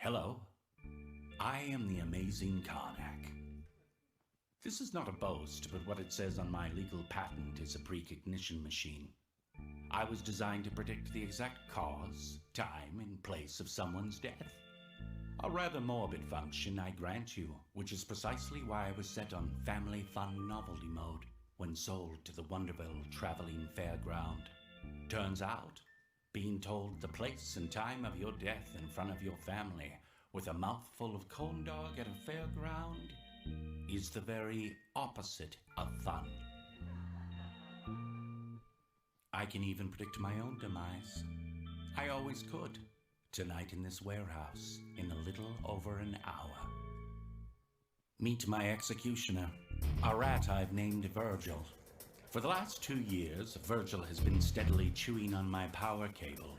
Hello, I am the amazing Karnak. This is not a boast, but what it says on my legal patent is a precognition machine. I was designed to predict the exact cause, time, and place of someone's death. A rather morbid function, I grant you, which is precisely why I was set on Family Fun Novelty Mode when sold to the Wonderville Traveling Fairground. Turns out, being told the place and time of your death in front of your family with a mouthful of corn dog at a fairground is the very opposite of fun. I can even predict my own demise. I always could. Tonight in this warehouse, in a little over an hour. Meet my executioner, a rat I've named Virgil. For the last 2 years, Virgil has been steadily chewing on my power cable.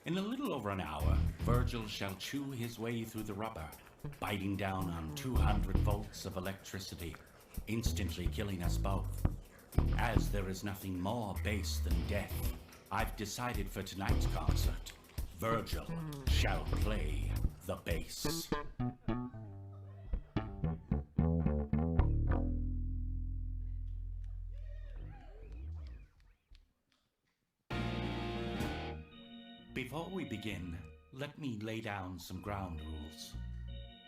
In a little over an hour, Virgil shall chew his way through the rubber, biting down on 200 volts of electricity, instantly killing us both. As there is nothing more base than death, I've decided for tonight's concert, Virgil shall play the bass. Before we begin, let me lay down some ground rules.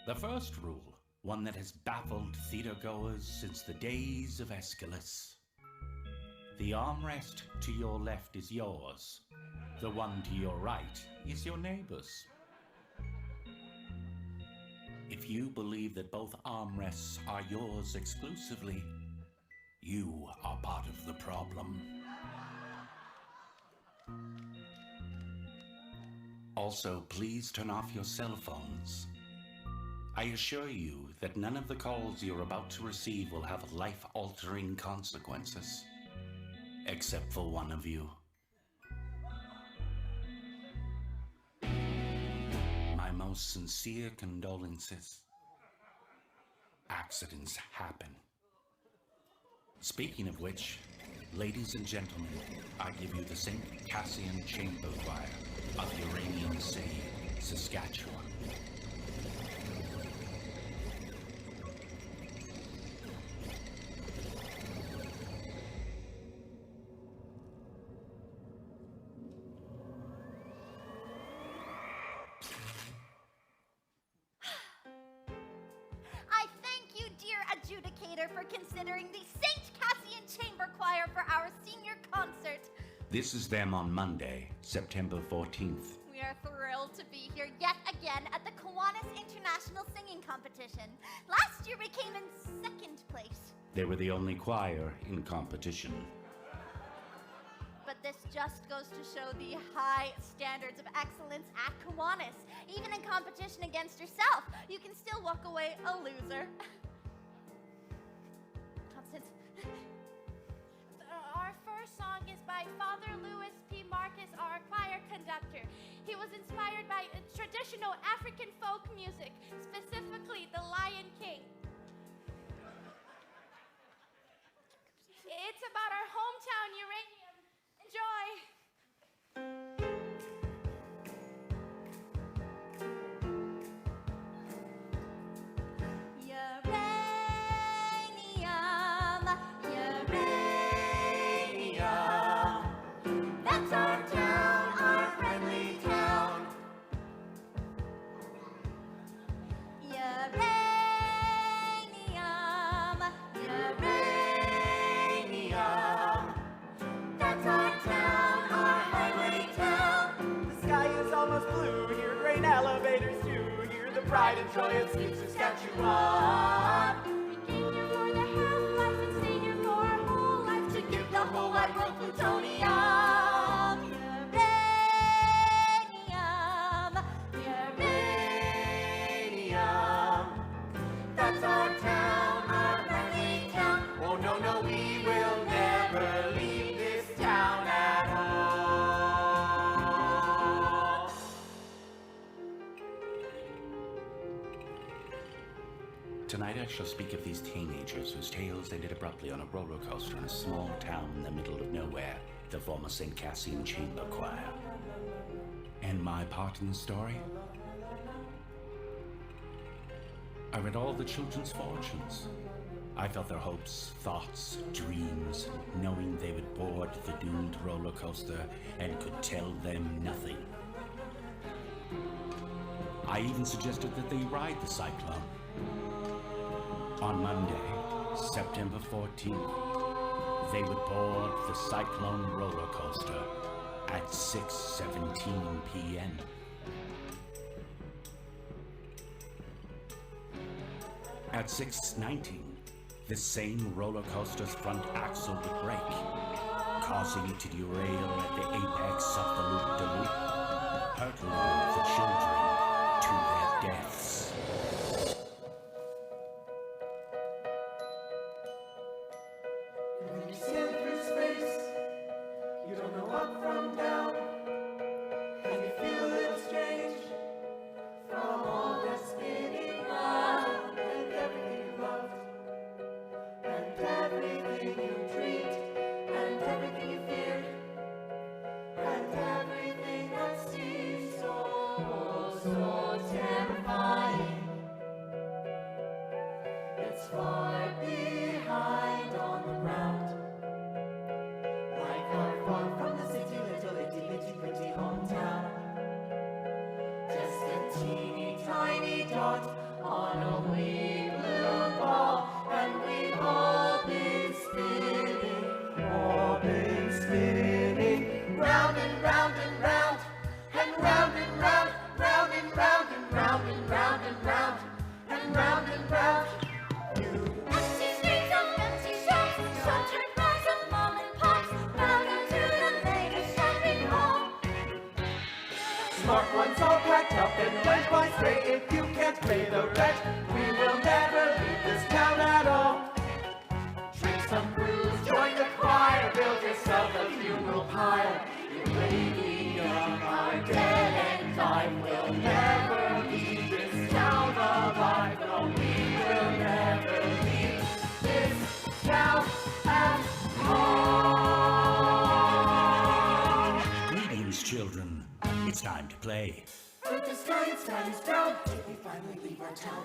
The first rule, one that has baffled theatergoers since the days of Aeschylus. The armrest to your left is yours. The one to your right is your neighbor's. If you believe that both armrests are yours exclusively, you are part of the problem. Also, please turn off your cell phones. I assure you that none of the calls you're about to receive will have life-altering consequences. Except for one of you. My most sincere condolences. Accidents happen. Speaking of which, ladies and gentlemen, I give you the St. Cassian Chamber Choir of Uranian City, Saskatchewan. I thank you, dear adjudicator, for considering the St. Cassian Chamber Choir for our senior concert. This is them on Monday, September 14th. We are thrilled to be here yet again at the Kiwanis International Singing Competition. Last year we came in second place. They were the only choir in competition. But this just goes to show the high standards of excellence at Kiwanis. Even in competition against yourself, you can still walk away a loser. Constance. Our first song is by Father Louis P. Marcus, our choir conductor. He was inspired by traditional African folk music, specifically the Lion King. It's about our hometown, uranium. Enjoy! Uranium, uranium. That's our town, our friendly town. Uranium, uranium. That's our town, our highway town. The sky is almost blue, hear grain elevators too, hear the pride and joy of Steve Saskatchewan. We came here for the half-life and stay here for our whole life To give the whole wide world plutonium. Uranium, uranium. That's our town, our friendly town. Oh no, no, we will never leave this town at all. Tonight I shall speak of these teenagers whose tales ended abruptly on a roller coaster in a small town in the middle of nowhere, the former St. Cassian Chamber Choir. And my part in the story? I read all the children's fortunes. I felt their hopes, thoughts, dreams, knowing they would board the doomed roller coaster and could tell them nothing. I even suggested that they ride the Cyclone. On Monday, September 14th, they would board the Cyclone roller coaster at 6:17 p.m. At 6:19, the same roller coaster's front axle would break, causing it to derail at the apex of the loop-de-loop, hurtling the children to their deaths. When you sail through space, you don't know up from down, and you feel a little strange from all that spinning round, and everything you loved, and everything you dreamed, and everything you feared, and everything that seems so terrifying. It's far behind on the ground, like far from the city, little itty bitty pretty hometown. Just a teeny tiny dot on a wee blue ball, and we've all been spinning, round and round and round, and round and round, round and round and round and round and round, and round and round. Empty streets of empty shops, sheltered by some mom and pops, welcome to the latest shopping mall. Smart ones all packed up and went by straight. If you can't play the red, we will never leave this town at all. Drink some brews, join the choir, build yourself a funeral pyre. Your lady young are dead and life will never leave this town alive. No, we will never leave this town at all. Greetings, children. It's time to play. Earth is sky and sky is brown. Did we finally leave our town?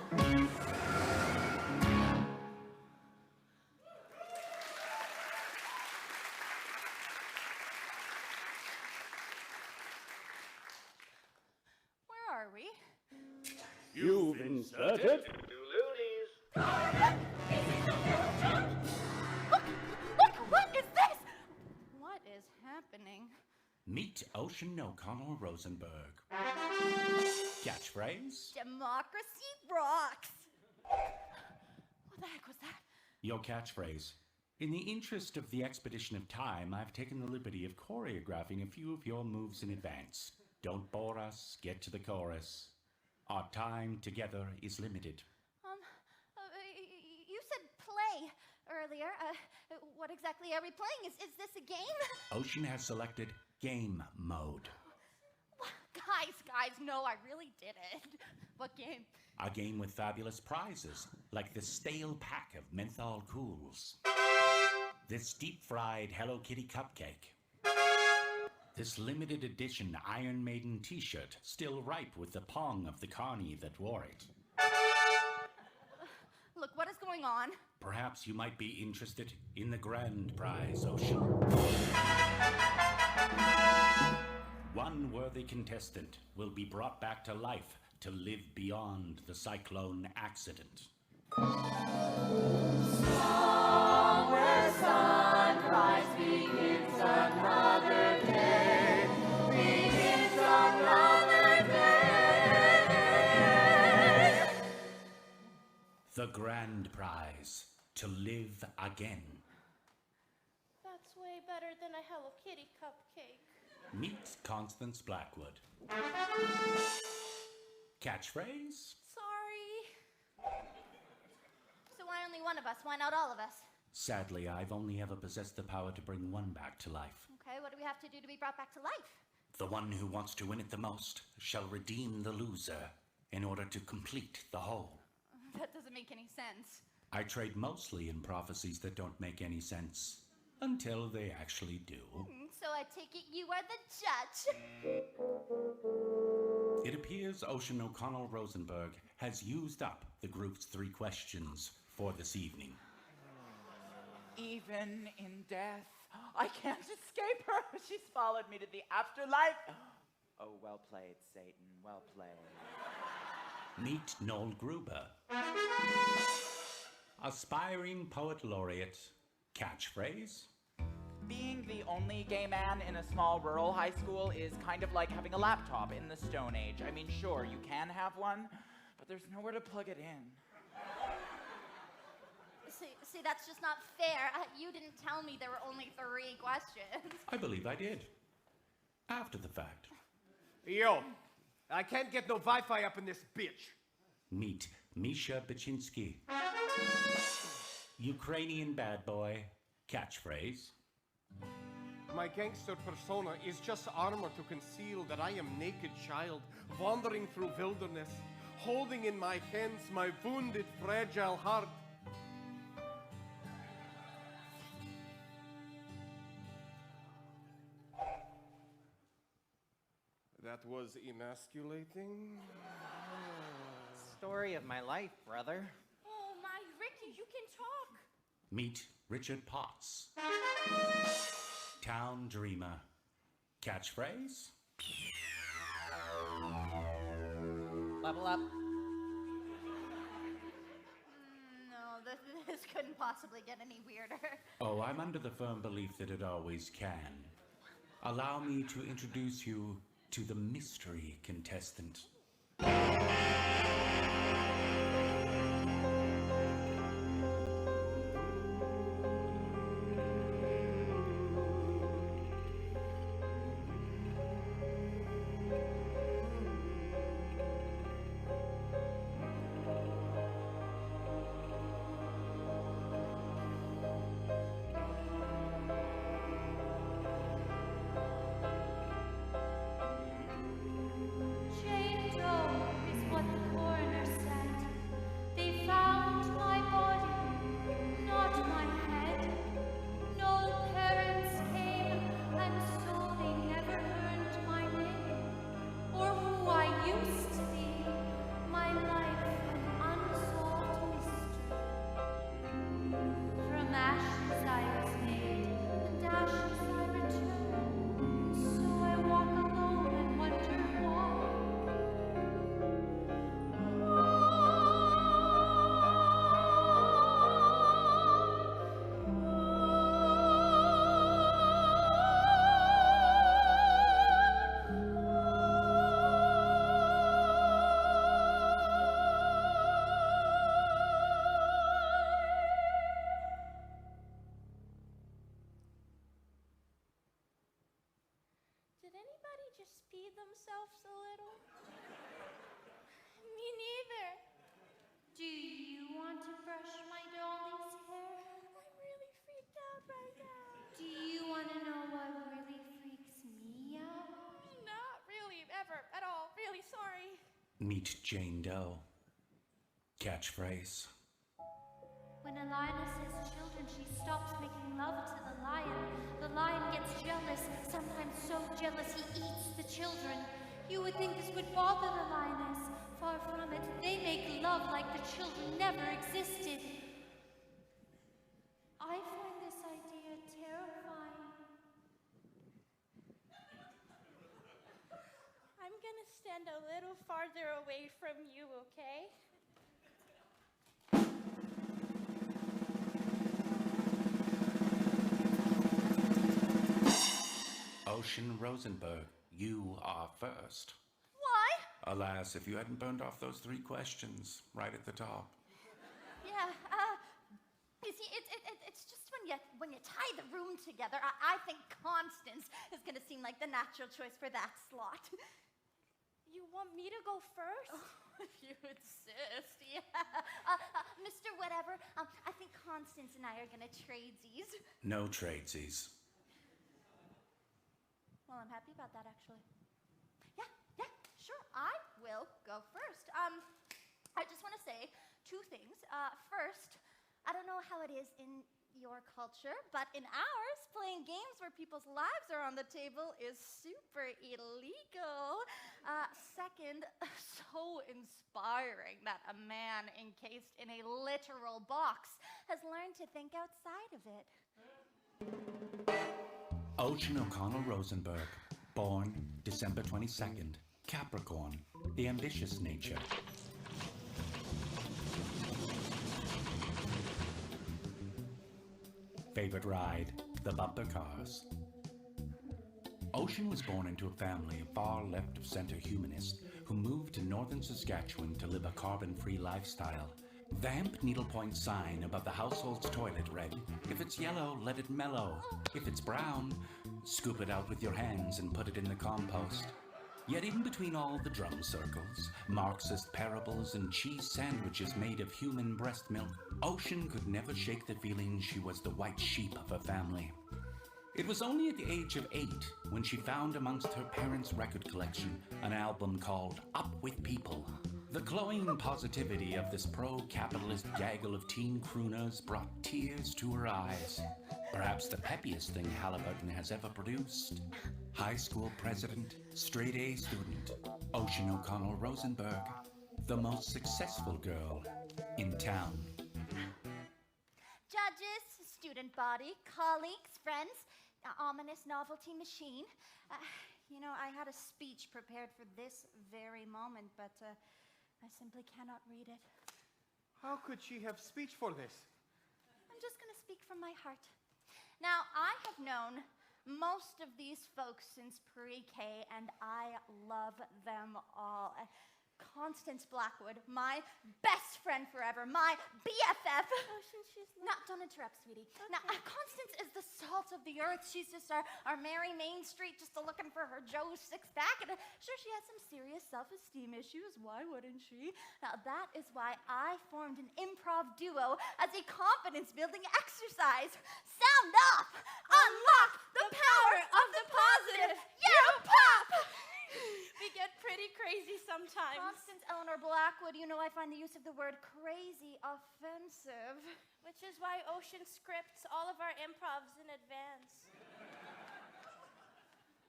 Where are we? You've inserted Look! Look! What is this? What is happening? Meet Ocean O'Connell Rosenberg. Catchphrase? Democracy rocks! What the heck was that? Your catchphrase. In the interest of the expedition of time, I've taken the liberty of choreographing a few of your moves in advance. Don't bore us, get to the chorus. Our time together is limited. You said play earlier. What exactly are we playing? Is this a game? Ocean has selected game mode. Guys, no, I really didn't. What game? A game with fabulous prizes, like this stale pack of menthol cools. This deep-fried Hello Kitty cupcake. This limited edition Iron Maiden t-shirt, still ripe with the pong of the carny that wore it. Look, what is going on? Perhaps you might be interested in the grand prize, Ocean. One worthy contestant will be brought back to life to live beyond the cyclone accident. Where sunrise begins another day, begins another day. The grand prize, to live again. That's way better than a Hello Kitty cupcake. Meet Constance Blackwood. Catchphrase? Sorry. So why only one of us? Why not all of us? Sadly, I've only ever possessed the power to bring one back to life. Okay, what do we have to do to be brought back to life? The one who wants to win it the most shall redeem the loser in order to complete the whole. That doesn't make any sense. I trade mostly in prophecies that don't make any sense. Until they actually do. So I take it you are the judge. It appears Ocean O'Connell Rosenberg has used up the group's 3 questions for this evening. Even in death, I can't escape her. She's followed me to the afterlife. Oh, well played, Satan. Well played. Meet Noel Gruber. Aspiring poet laureate. Catchphrase? Being the only gay man in a small rural high school is kind of like having a laptop in the Stone Age. I mean, sure, you can have one, but there's nowhere to plug it in. See, that's just not fair. You didn't tell me there were only 3 questions. I believe I did. After the fact. Yo, I can't get no Wi-Fi up in this bitch. Meet Misha Baczynski. Ukrainian bad boy. Catchphrase. My gangster persona is just armor to conceal that I am naked child, wandering through wilderness, holding in my hands my wounded, fragile heart. That was emasculating. Story of my life, brother. Oh my, Ricky, you can talk. Meet Richard Potts. Town Dreamer. Catchphrase? Level up. No, this couldn't possibly get any weirder. Oh, I'm under the firm belief that it always can. Allow me to introduce you to the mystery contestant. Jane Doe is what the coroner said. They found my body, not my head. No parents came, and so they never learned my name, or who I used to be. My life an unsolved mystery. From ashes I was made, and ashes I return. So I walk alone and wonder why. Did anybody just pee themselves a little? Me neither. Do you want to brush my dolly's hair? I'm really freaked out right now. Do you want to know what really freaks me out? Not really, ever, at all. Really sorry. Meet Jane Doe. Catchphrase. When a lioness has children, she stops making love to the lion. The lion gets jealous, sometimes so jealous he eats the children. You would think this would bother the lioness. Far from it, they make love like the children never existed. I find this idea terrifying. I'm gonna stand a little farther away from you, okay? Ocean Rosenberg, you are first. Why? Alas, if you hadn't burned off those 3 questions right at the top. Yeah, you see, it's just when you tie the room together, I think Constance is gonna seem like the natural choice for that slot. You want me to go first? If you insist, yeah. Mr. Whatever, I think Constance and I are gonna tradesies. No tradesies. Well, I'm happy about that, actually. Yeah, sure, I will go first. I just want to say 2 things. First, I don't know how it is in your culture, but in ours, playing games where people's lives are on the table is super illegal. Second, so inspiring that a man encased in a literal box has learned to think outside of it. Ocean O'Connell Rosenberg, born December 22nd, Capricorn, the ambitious nature. Favorite ride, the bumper cars. Ocean was born into a family of far left of center humanists who moved to northern Saskatchewan to live a carbon-free lifestyle. The hemp needlepoint sign above the household's toilet read, "If it's yellow, let it mellow. If it's brown, scoop it out with your hands and put it in the compost." Yet in between all the drum circles, Marxist parables, and cheese sandwiches made of human breast milk, Ocean could never shake the feeling she was the white sheep of her family. It was only at the age of 8 when she found amongst her parents' record collection an album called Up With People. The glowing positivity of this pro-capitalist gaggle of teen crooners brought tears to her eyes. Perhaps the peppiest thing Halliburton has ever produced. High school president, straight-A student, Ocean O'Connell Rosenberg, the most successful girl in town. Judges, student body, colleagues, friends, ominous novelty machine. I had a speech prepared for this very moment, but I simply cannot read it. How could she have speech for this? I'm just going to speak from my heart. Now, I have known most of these folks since pre-K, and I love them all. Constance Blackwood, my best friend forever, my BFF. Don't interrupt, sweetie. Okay. Now, Constance is the salt of the earth. She's just our Mary Main Street, just looking for her Joe's six-pack. And sure, she has some serious self-esteem issues. Why wouldn't she? Now, that is why I formed an improv duo as a confidence-building exercise. Sound off! Unlock the power of the positive! Yeah, pop! We get pretty crazy sometimes. Constance Eleanor Blackwood, I find the use of the word crazy offensive. Which is why Ocean scripts all of our improvs in advance.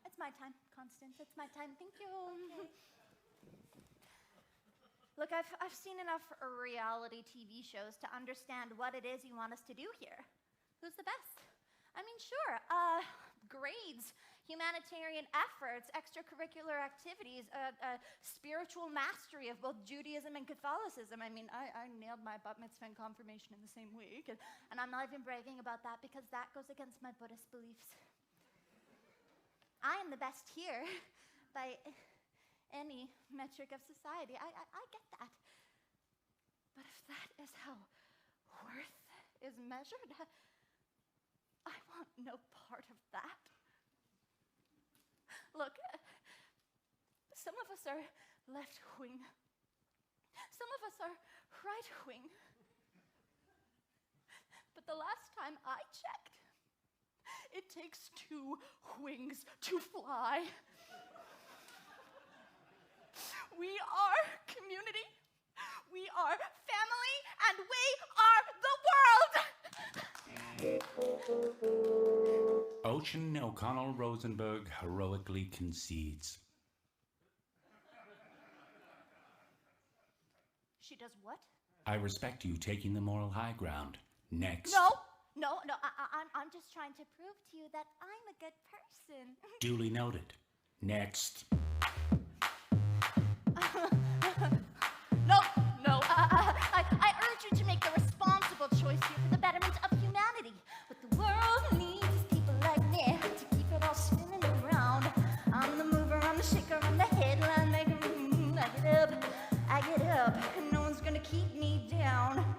It's my time, Constance. It's my time. Thank you. Okay. Look, I've seen enough reality TV shows to understand what it is you want us to do here. Who's the best? Sure. Grades, humanitarian efforts, extracurricular activities, spiritual mastery of both Judaism and Catholicism. I nailed my bat mitzvah and confirmation in the same week, and I'm not even bragging about that because that goes against my Buddhist beliefs. I am the best here by any metric of society. I get that. But if that is how worth is measured, I want no part of that. Look, some of us are left-wing. Some of us are right-wing. But the last time I checked, it takes 2 wings to fly. We are community, we are family, and we are the world! Ocean O'Connell Rosenberg heroically concedes. She does what? I respect you taking the moral high ground. Next. No, I'm just trying to prove to you that I'm a good person. Duly noted. Next. No. I urge you to make the responsible choice here for the betterment of humanity. What the world needs is people like me to keep it all spinning around. I'm the mover, I'm the shaker, I'm the headline maker. I get up, and no one's gonna keep me down.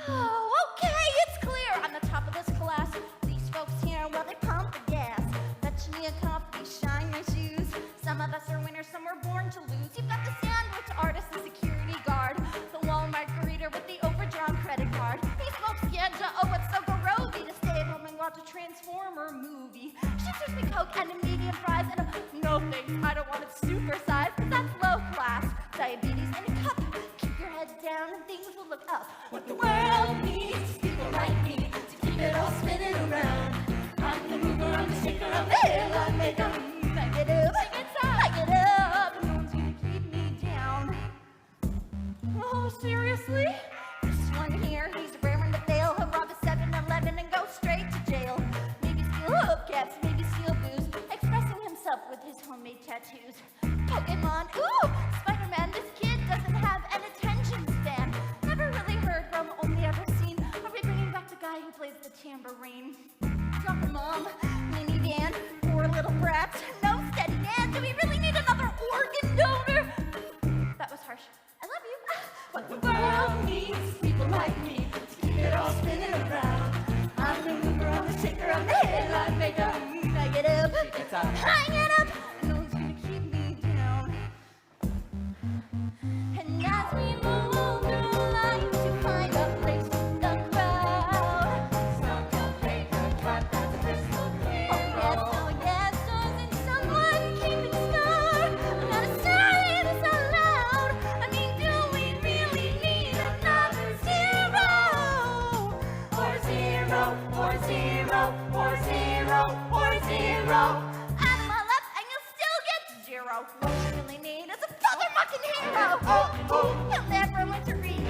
Oh, okay, it's clear. I'm the top of this class. These folks here, well, they pump the gas. Fetch me a coffee, shine my shoes. Some of us are winners, some were born to lose. You've got the sandwich artist, the security guard, the Walmart greeter with the overdrawn credit card. These folks can't it's so grody to stay at home and watch a Transformer movie. She serves me Coke and a medium fries and no thanks, I don't want it supersized, 'cause that's low class. Diabetes in a cup. Keep your head down and things will look up. What the world needs is seriously? This one here, he's raring to fail. He'll rob a 7-Eleven and go straight to jail. Maybe steal hubcaps, maybe steal booze. Expressing himself with his homemade tattoos. Pokemon, ooh! Spider-Man, this kid doesn't have an attention span. Never really heard from, only ever seen. Are we bringing back the guy who plays the tambourine? Soccer mom, minivan, poor little brats. No steady man, do we really need another organ donor? That was harsh. I love you. What the world needs people like me to keep it all spinning around. I'm the mover, I'm the shaker, I'm the headline maker. I get up, I get up. No one's gonna keep me down. And as we move through life to find a place in the crowd. Stop the paper, clap at the crystal clear. Oh yes, doesn't someone keep it scarred? I'm gonna say this out loud. I mean, do we really need another zero? Or zero, or zero, or zero, or zero. Add them all up and you'll still get zero. What you really need is a motherfucking hero. He'll never learn to read.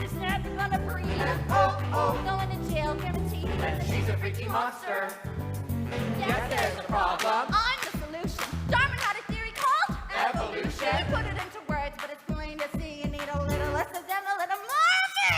He's never gonna breathe. Going to jail, guaranteed. And she's a freaky monster. Yes, there's a problem. I'm the solution. Darwin had a theory called Evolution. He put it into words, but it's plain to see you need a little less of them, a little more of me.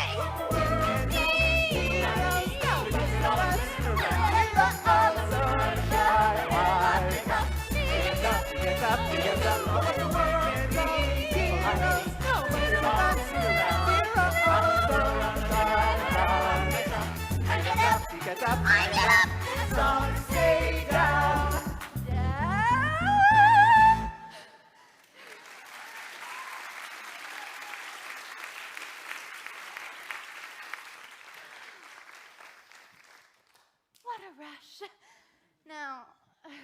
Get up, some stay down. What a rush. Now,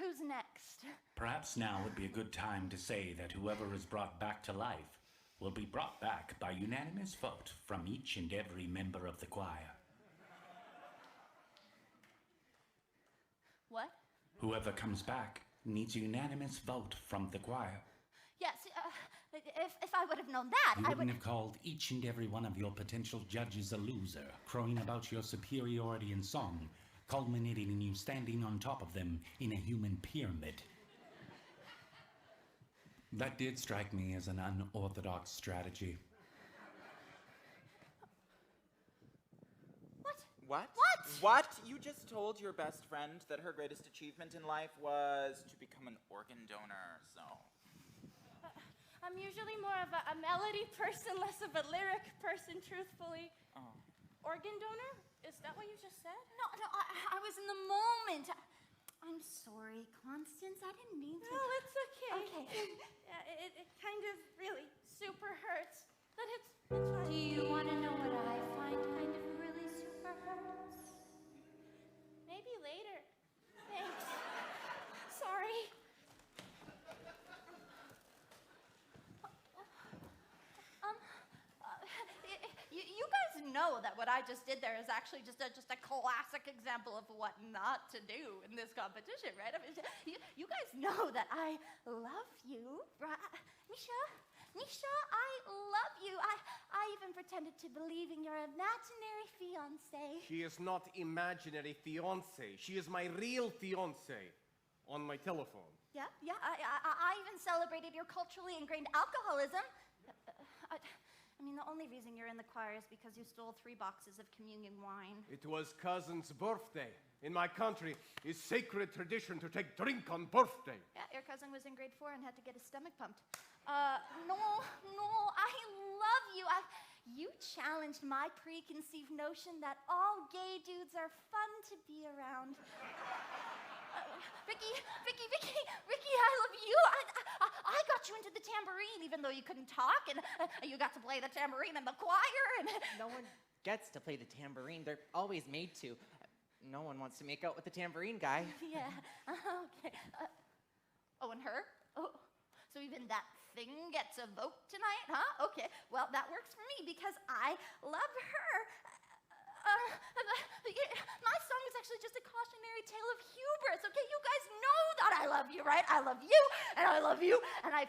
who's next? Perhaps now would be a good time to say that whoever is brought back to life will be brought back by unanimous vote from each and every member of the choir. What? Whoever comes back needs a unanimous vote from the choir. Yes, if I would have known that, You I wouldn't would. have called each and every one of your potential judges a loser, crowing about your superiority in song, culminating in you standing on top of them in a human pyramid. That did strike me as an unorthodox strategy. What? What? What? You just told your best friend that her greatest achievement in life was to become an organ donor, so. I'm usually more of a melody person, less of a lyric person, truthfully. Oh. Organ donor? Is that what you just said? No, I was in the moment. I'm sorry, Constance. I didn't mean to. No, it's okay. Okay. Yeah, it kind of really super hurts, but it's fine. Do you want to know what I find kind of really super hurts? Maybe later. Thanks. Sorry. You guys know that what I just did there is actually just a classic example of what not to do in this competition, right? I mean, you guys know that I love you, right? Nisha, I love you. I even pretended to believe in your imaginary fiancé. She is not imaginary fiance. She is my real fiance on my telephone. Yeah. I even celebrated your culturally ingrained alcoholism. I mean, the only reason you're in the choir is because you stole 3 boxes of communion wine. It was cousin's birthday. In my country, it's sacred tradition to take drink on birthday. Yeah, your cousin was in grade 4 and had to get his stomach pumped. No, I love you. You challenged my preconceived notion that all gay dudes are fun to be around. Ricky, I love you. I got you into the tambourine even though you couldn't talk, and you got to play the tambourine in the choir, and... No one gets to play the tambourine. They're always made to. No one wants to make out with the tambourine guy. Yeah, okay. Oh, and her? Oh, so even that thing gets a vote tonight, huh? Okay, well, that works for me because I love her. My song is actually just a cautionary tale of hubris, okay? You guys know that I love you, right? I love you, and I love you, and I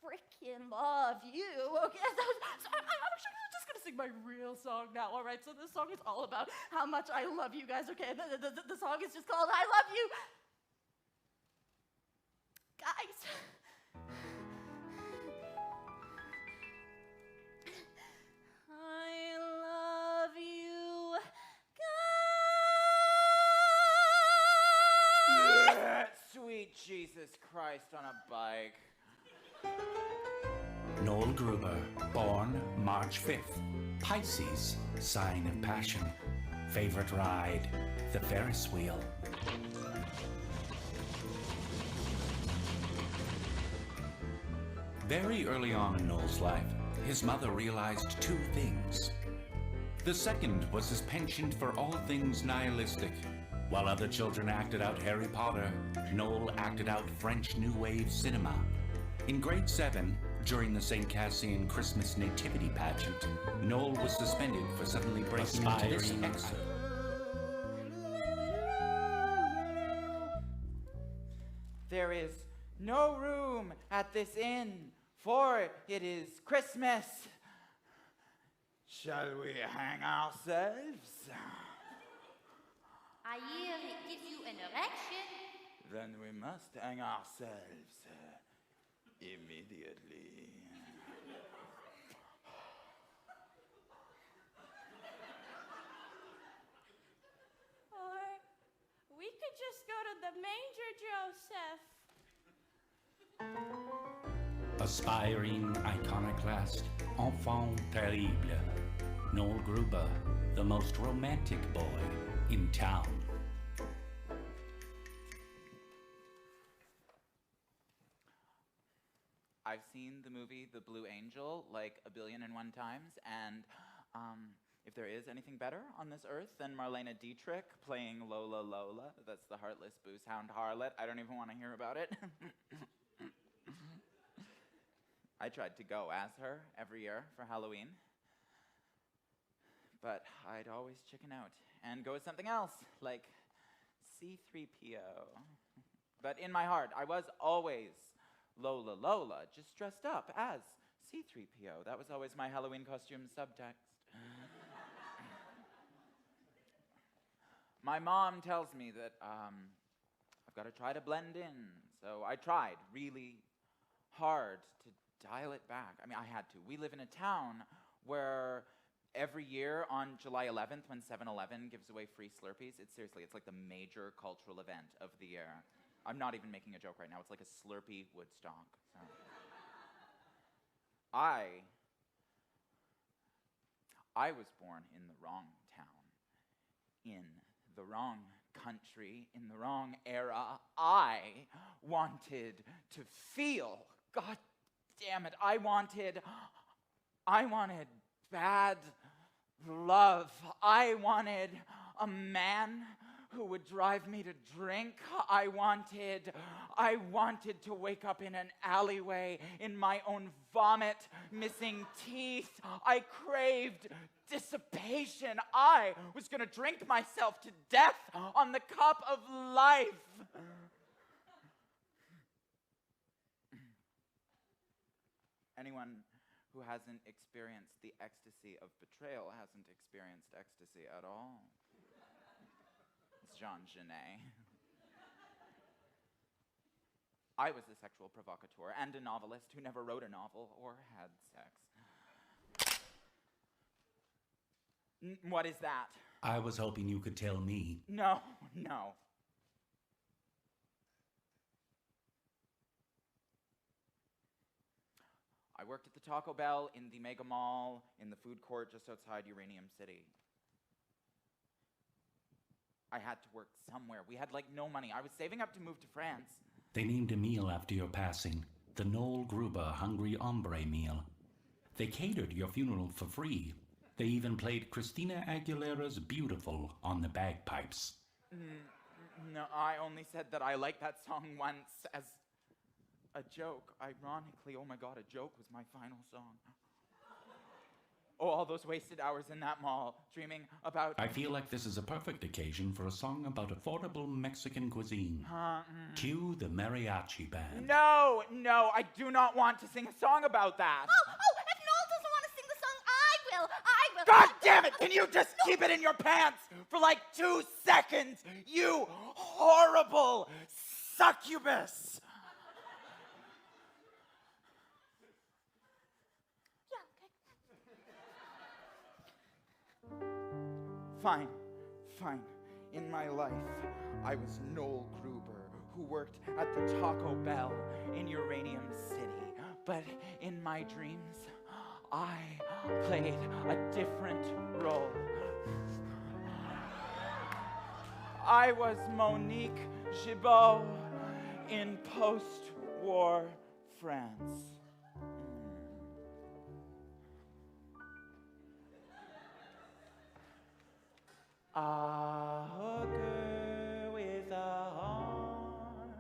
freaking love you. Okay, so I'm actually just gonna sing my real song now. All right, so this song is all about how much I love you guys. Okay, the song is just called "I Love You." Guys, I love you, guys. Sweet Jesus Christ on a bike. Noel Gruber, born March 5th. Pisces, sign of passion. Favorite ride, the Ferris wheel. Very early on in Noel's life, his mother realized two things. The second was his penchant for all things nihilistic. While other children acted out Harry Potter, Noel acted out French New Wave cinema. In grade 7, during the St. Cassian Christmas Nativity pageant, Noel was suspended for suddenly breaking into this excerpt. There is no room at this inn, for it is Christmas. Shall we hang ourselves? I hear it gives you an erection. Then we must hang ourselves immediately. Or we could just go to the manger, Joseph. Aspiring iconoclast, enfant terrible. Noel Gruber, the most romantic boy in town. I've seen the movie The Blue Angel like 1,000,000,001 times, and if there is anything better on this earth than Marlena Dietrich playing Lola Lola, that's the heartless booze hound harlot, I don't even want to hear about it. I tried to go as her every year for Halloween, but I'd always chicken out and go as something else, like C-3PO. But in my heart, I was always Lola Lola, just dressed up as C-3PO. That was always my Halloween costume subtext. My mom tells me that I've got to try to blend in, so I tried really hard to dial it back. I mean, I had to. We live in a town where every year on July 11th, when 7-Eleven gives away free Slurpees, it's like the major cultural event of the year. I'm not even making a joke right now. It's like a Slurpee Woodstock. So. I was born in the wrong town, in the wrong country, in the wrong era. I wanted to feel, God damn it, I wanted bad love. I wanted a man who would drive me to drink. I wanted to wake up in an alleyway in my own vomit, missing teeth. I craved dissipation. I was gonna drink myself to death on the cup of life. Anyone who hasn't experienced the ecstasy of betrayal hasn't experienced ecstasy at all. It's Jean Genet. I was a sexual provocateur and a novelist who never wrote a novel or had sex. What is that? I was hoping you could tell me. No. I worked at the Taco Bell, in the Mega Mall, in the food court just outside Uranium City. I had to work somewhere. We had no money. I was saving up to move to France. They named a meal after your passing, the Noel Gruber Hungry Hombre meal. They catered your funeral for free. They even played Christina Aguilera's Beautiful on the bagpipes. No, I only said that I liked that song once as a joke. Ironically, oh my God, a joke was my final song. Oh, all those wasted hours in that mall, dreaming about... I feel like this is a perfect occasion for a song about affordable Mexican cuisine. Cue the mariachi band. No, I do not want to sing a song about that. Oh, if Noel doesn't want to sing the song, I will. God damn it! Can you just keep it in your pants for like 2 seconds? You horrible succubus! Yeah, okay. Fine. In my life, I was Noel Gruber, who worked at the Taco Bell in Uranium City. But in my dreams, I played a different role. I was Monique Gibault in post-war France. A hooker with a heart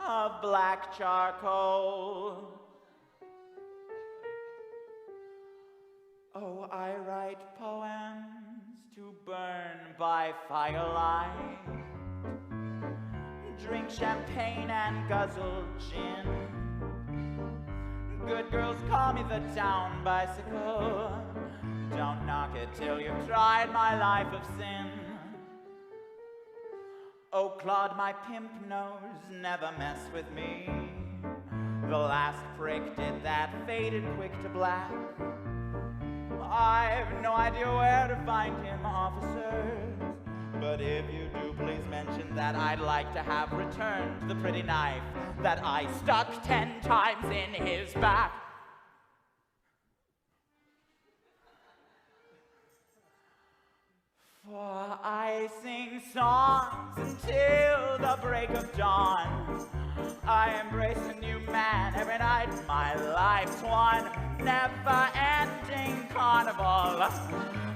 of black charcoal. Oh, I write poems to burn by firelight, drink champagne and guzzle gin. Good girls call me the town bicycle. Don't knock it till you've tried my life of sin. Oh, Claude, my pimp nose, never mess with me. The last prick did that, faded quick to black. I've no idea where to find him, officers. But if you do, please mention that I'd like to have returned the pretty knife that I stuck 10 times in his back. For I sing songs until the break of dawn. I embrace a new man every night. My life's one never-ending carnival.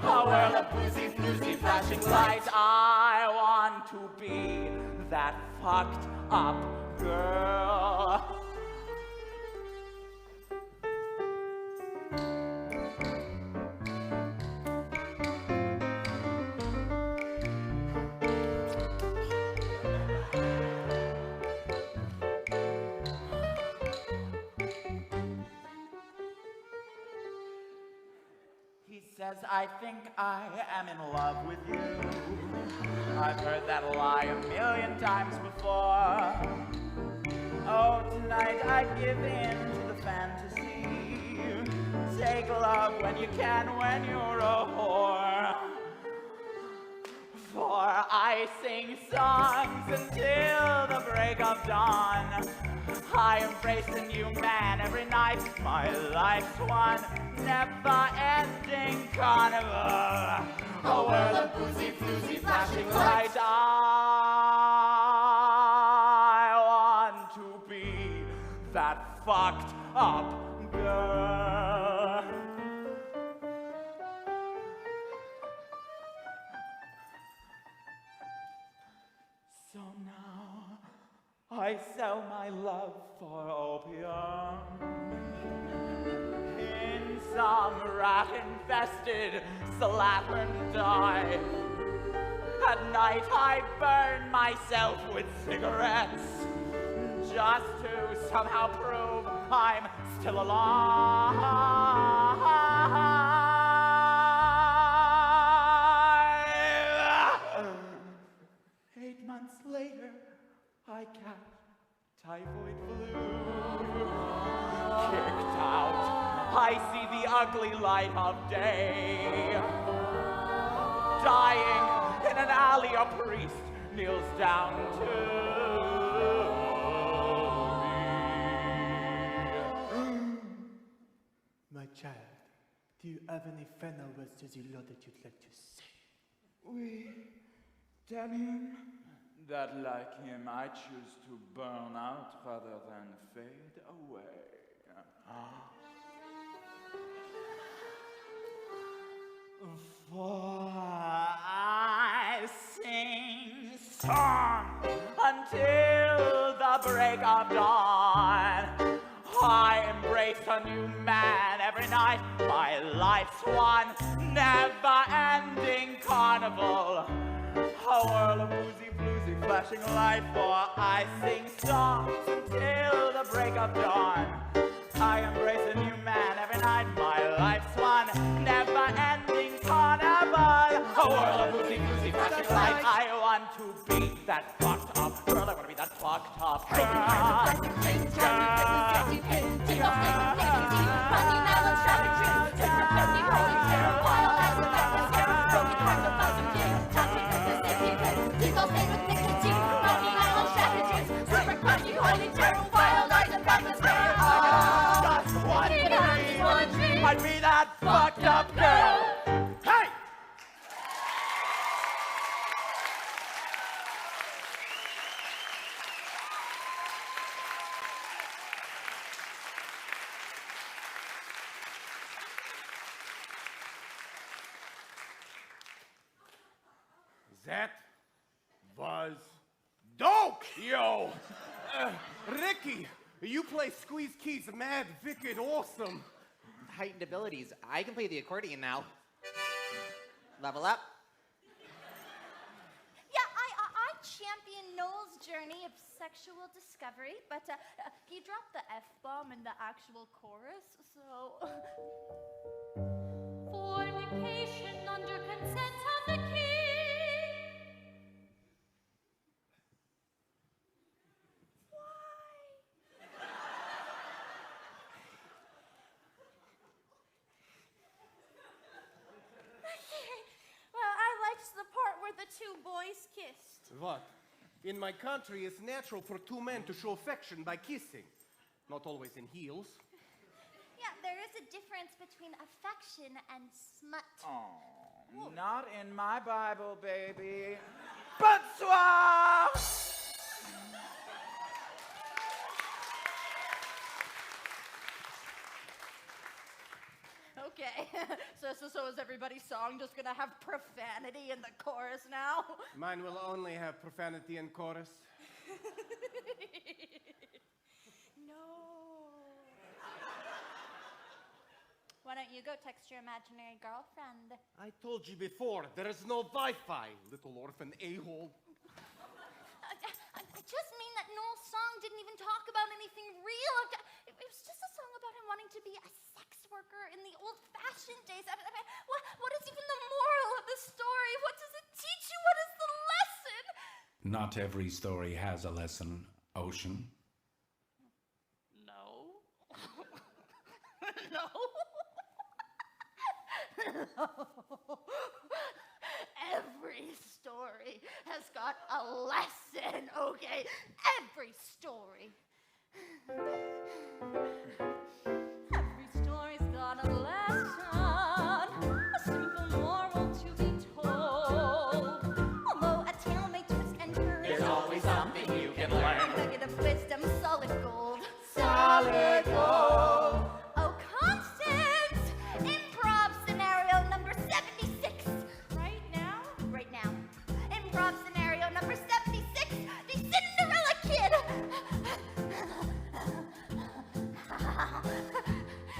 A world of boozy, floozy, flashing lights. I want to be that fucked up girl. Says, I think I am in love with you. I've heard that lie 1,000,000 times before. Oh, tonight I give in to the fantasy. Take love when you can, when you're a whore. For I sing songs until the break of dawn. I embrace a new man every night. My life's one never-ending carnival. A world of boozy, floozy, flashing lights. I want to be that fucked up girl. So now I sell my love for opium in some rat-infested slattern dive. At night I burn myself with cigarettes just to somehow prove I'm still alive. 8 months later, I catch typhoid flu. Kicked out, I see the ugly light of day. Dying in an alley, a priest kneels down to me. My child, do you have any final words to the Lord that you'd like to say? We tell him that, like him, I choose to burn out rather than fade away. For I sing songs until the break of dawn. I embrace a new man every night. My life's one never-ending carnival. A whirl of woozy bluesy flashing light, for I sing songs until the break of dawn. I embrace a new man every night. My life's one never-ending carnival. A whirl of woozy bluesy flashing light. I want to be that fucked up girl. I want to be that fucked up I'd be that fucked up girl. Hey! That was dope, yo. Ricky, you play Squeeze Keys mad, wicked, awesome. Heightened abilities. I can play the accordion now. Level up. Yeah, I champion Noel's journey of sexual discovery, but he dropped the F-bomb in the actual chorus, so... Fornication under consent of the king. Well, I liked the part where the two boys kissed. What? In my country, it's natural for two men to show affection by kissing. Not always in heels. Yeah, there is a difference between affection and smut. Oh, not in my Bible, baby. Bonsoir! Okay, so is everybody's song just gonna have profanity in the chorus now? Mine will only have profanity in chorus. No. Why don't you go text your imaginary girlfriend? I told you before, there is no Wi-Fi, little orphan a-hole. I just mean that Noel's song didn't even talk about anything real. It was just a song about him wanting to be a sex worker in the old-fashioned days. I mean, what is even the moral of the story? What does it teach you? What is the lesson? Not every story has a lesson, Ocean. No. No. Every story has got a lesson, okay? Every story. Every story's got a lesson, a simple moral to be told. Although a tale may twist and turn, There's always something you can learn. nugget of wisdom, solid gold. Solid gold. Oh, Constance! Improv scenario number 76. Right now? Right now. Improv scenario number 76. The Cinderella Kid.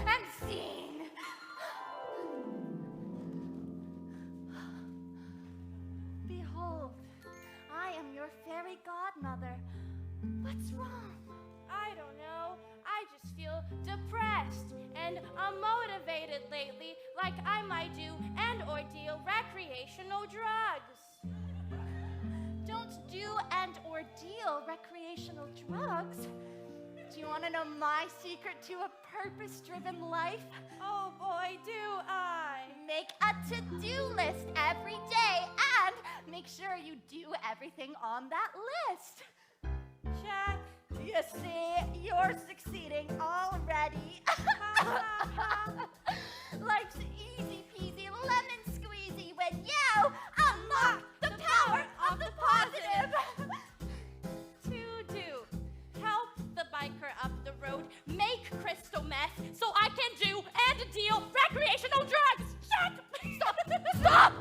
And scene. Behold, I am your fairy godmother. What's wrong? I don't know. I just feel depressed and unmotivated lately, like I might do and or deal recreational drugs. Don't do and or deal recreational drugs. Do you want to know my secret to a purpose-driven life? Oh boy, do I. Make a to-do list every day and make sure you do everything on that list. Check. You see, you're succeeding already. Life's easy peasy lemon squeezy when you unlock the power of the positive. To do. Help the biker up the road make crystal meth so I can do and deal recreational drugs. Shut! Stop! Stop!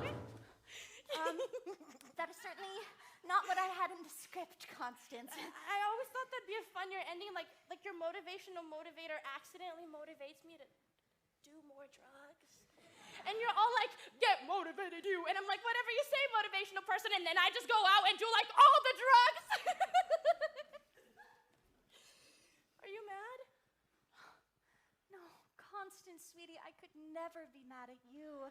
That is certainly not what I had in the script, Constance. I always thought that'd be a funnier ending, like your motivational motivator accidentally motivates me to do more drugs. And you're all like, get motivated, you. And I'm like, whatever you say, motivational person. And then I just go out and do like all the drugs. Are you mad? No, Constance, sweetie, I could never be mad at you.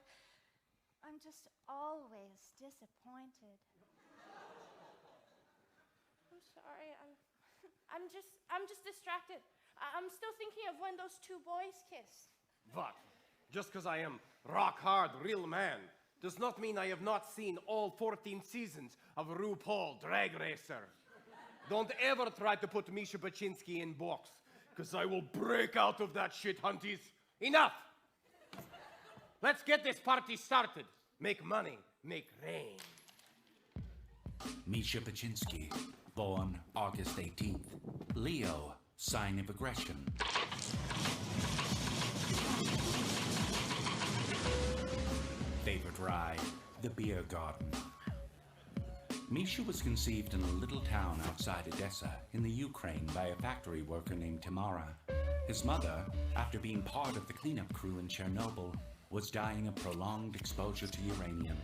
I'm just always disappointed. I'm sorry. I'm just distracted. I'm still thinking of when those two boys kissed. What? Just because I am rock hard, real man, does not mean I have not seen all 14 seasons of RuPaul Drag Racer. Don't ever try to put Misha Baczynski in box, because I will break out of that shit, hunties. Enough! Let's get this party started. Make money, make rain. Misha Baczynski, born August 18th. Leo, sign of aggression. Favorite ride, the beer garden. Misha was conceived in a little town outside Odessa in the Ukraine by a factory worker named Tamara. His mother, after being part of the cleanup crew in Chernobyl, was dying of prolonged exposure to uranium.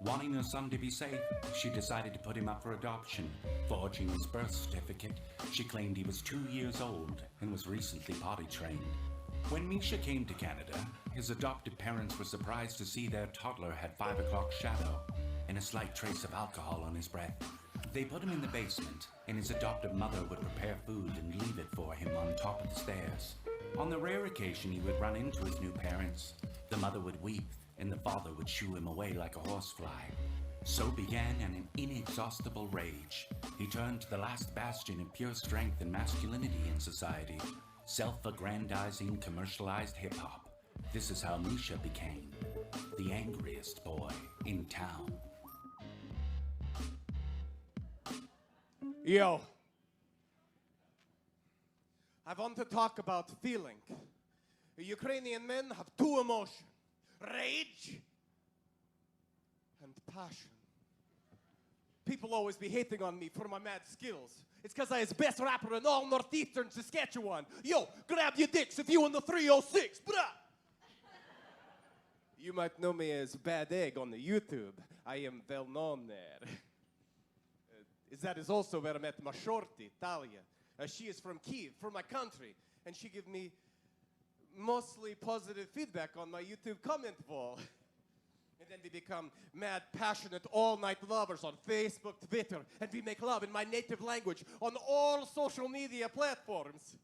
Wanting her son to be safe, she decided to put him up for adoption. Forging his birth certificate, she claimed he was 2 years old and was recently potty trained. When Misha came to Canada, his adoptive parents were surprised to see their toddler had 5 o'clock shadow and a slight trace of alcohol on his breath. They put him in the basement, and his adoptive mother would prepare food and leave it for him on top of the stairs. On the rare occasion he would run into his new parents, the mother would weep, and the father would shoo him away like a horsefly. So began an inexhaustible rage. He turned to the last bastion of pure strength and masculinity in society, self-aggrandizing, commercialized hip-hop. This is how Misha became the angriest boy in town. Yo. I want to talk about feeling. Ukrainian men have two emotions. Rage and passion. People always be hating on me for my mad skills. It's because I is best rapper in all northeastern Saskatchewan. Yo, grab your dicks if you in the 306, bruh! You might know me as Bad Egg on the YouTube. I am well known there. That is also where I met my shorty, Talia. She is from Kiev, from my country, and she gave me mostly positive feedback on my YouTube comment wall. And then we become mad, passionate, all-night lovers on Facebook, Twitter, and we make love in my native language on all social media platforms.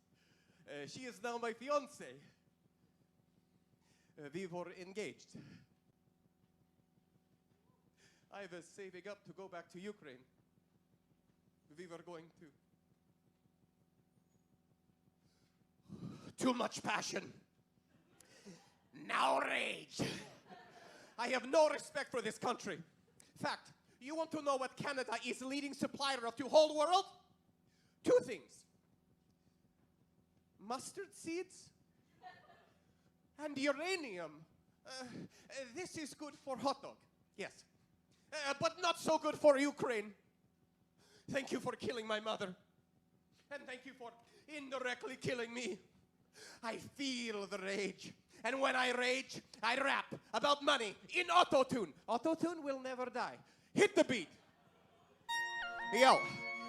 She is now my fiance. We were engaged. I was saving up to go back to Ukraine. We were going to. Too much passion. Now rage. I have no respect for this country. Fact, you want to know what Canada is leading supplier of to whole world? Two things. Mustard seeds and uranium. This is good for hot dog, yes. But not so good for Ukraine. Thank you for killing my mother. And thank you for indirectly killing me. I feel the rage. And when I rage, I rap about money in auto-tune. Auto-tune will never die. Hit the beat. Yo,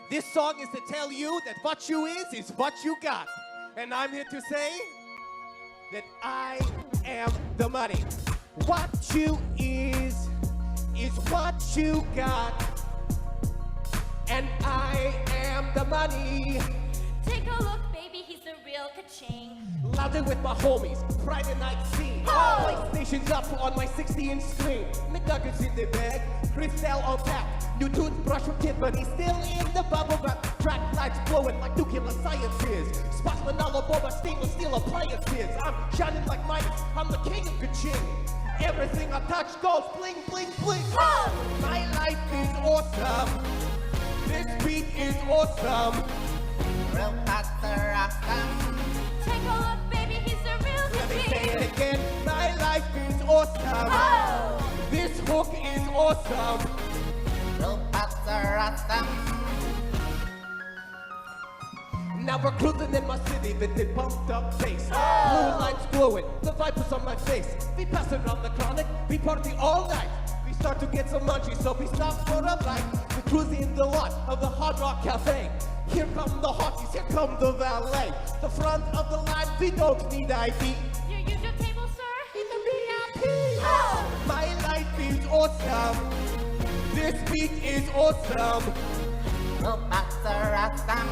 this song is to tell you that what you is what you got. And I'm here to say that I am the money. What you is what you got. And I am the money. Take a look, baby, he's the real ka-ching. Louded with my homies, Friday night scene. PlayStation's up on my 60-inch screen. McNuggets in the bag, Cristal on tap. New toothbrush from Kid Buddy, still in the bubble wrap. Track lights blowing like nuclear sciences. Spots Manalo Boba, stainless steel appliances. I'm shining like Midas, I'm the king of ka-ching. Everything I touch goes bling, bling, bling. My life is awesome. This beat is awesome. Real Pastor Rock'em. Take a look, baby, he's the real Let me say ka-ching. it again. My life is awesome. Oh! This hook is awesome. Real Pastor Rock'em. Now we're cruising in my city with the pumped up bass. Blue lights glowing, the vipers on my face. We passing around the chronic, we party all night. We start to get some munchies, so we stop for a bite. We cruise in the lot of the Hard Rock Cafe. Here come the hotties, here come the valet. The front of the line, we don't need ID. Your usual table, sir? In the VIP. Oh! My life is awesome. This beat is awesome. Well, that's a Rastam.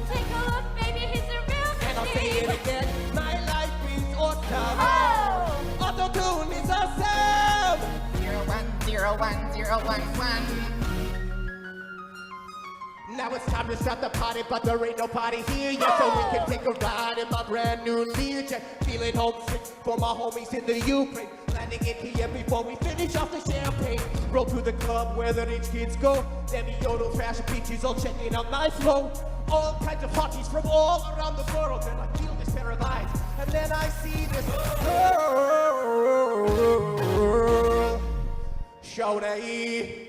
Take a look, baby, he's a real And I'll say it again. My life is awesome. Oh! Auto-tune is awesome. 010111. Now it's time to start the party, but there ain't no party here yet. So we can take a ride in my brand new Learjet. Feeling homesick for my homies in the Ukraine. Landing in here before we finish off the champagne. Roll to the club where the rich kids go. Then we yodel, trash, beaches, all checking out my flow. All kinds of hotties from all around the world. Then I feel this pair of eyes. And then I see this girl. Shawty.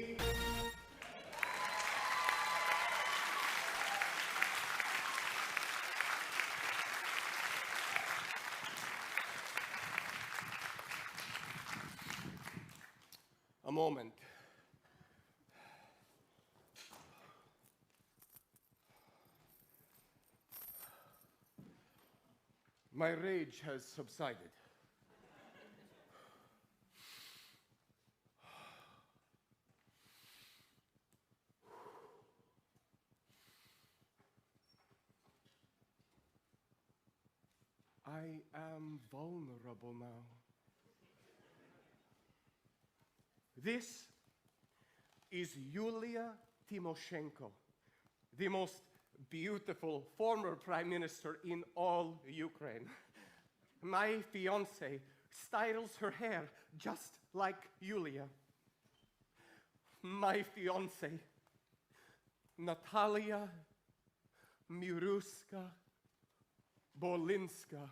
A moment. My rage has subsided. I am vulnerable now. This is Yulia Tymoshenko, the most beautiful former prime minister in all Ukraine. My fiancée styles her hair just like Yulia. My fiancée, Natalia Miruska Bolinska.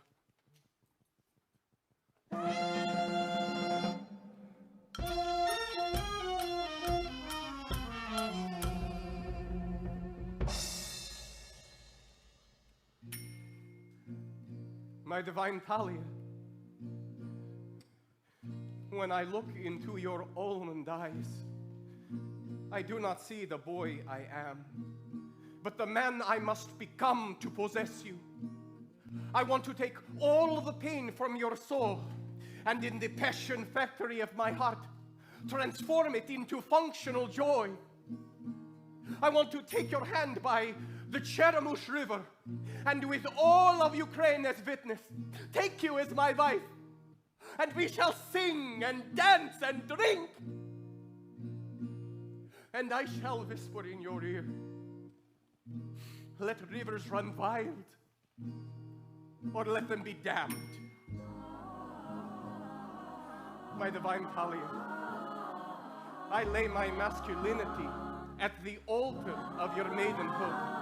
My divine Talia, when I look into your almond eyes, I do not see the boy I am, but the man I must become to possess you. I want to take all the pain from your soul and in the passion factory of my heart, transform it into functional joy. I want to take your hand by the Cheremush River, and with all of Ukraine as witness, take you as my wife, and we shall sing and dance and drink. And I shall whisper in your ear, let rivers run wild, or let them be damned. My divine Talia, I lay my masculinity at the altar of your maidenhood.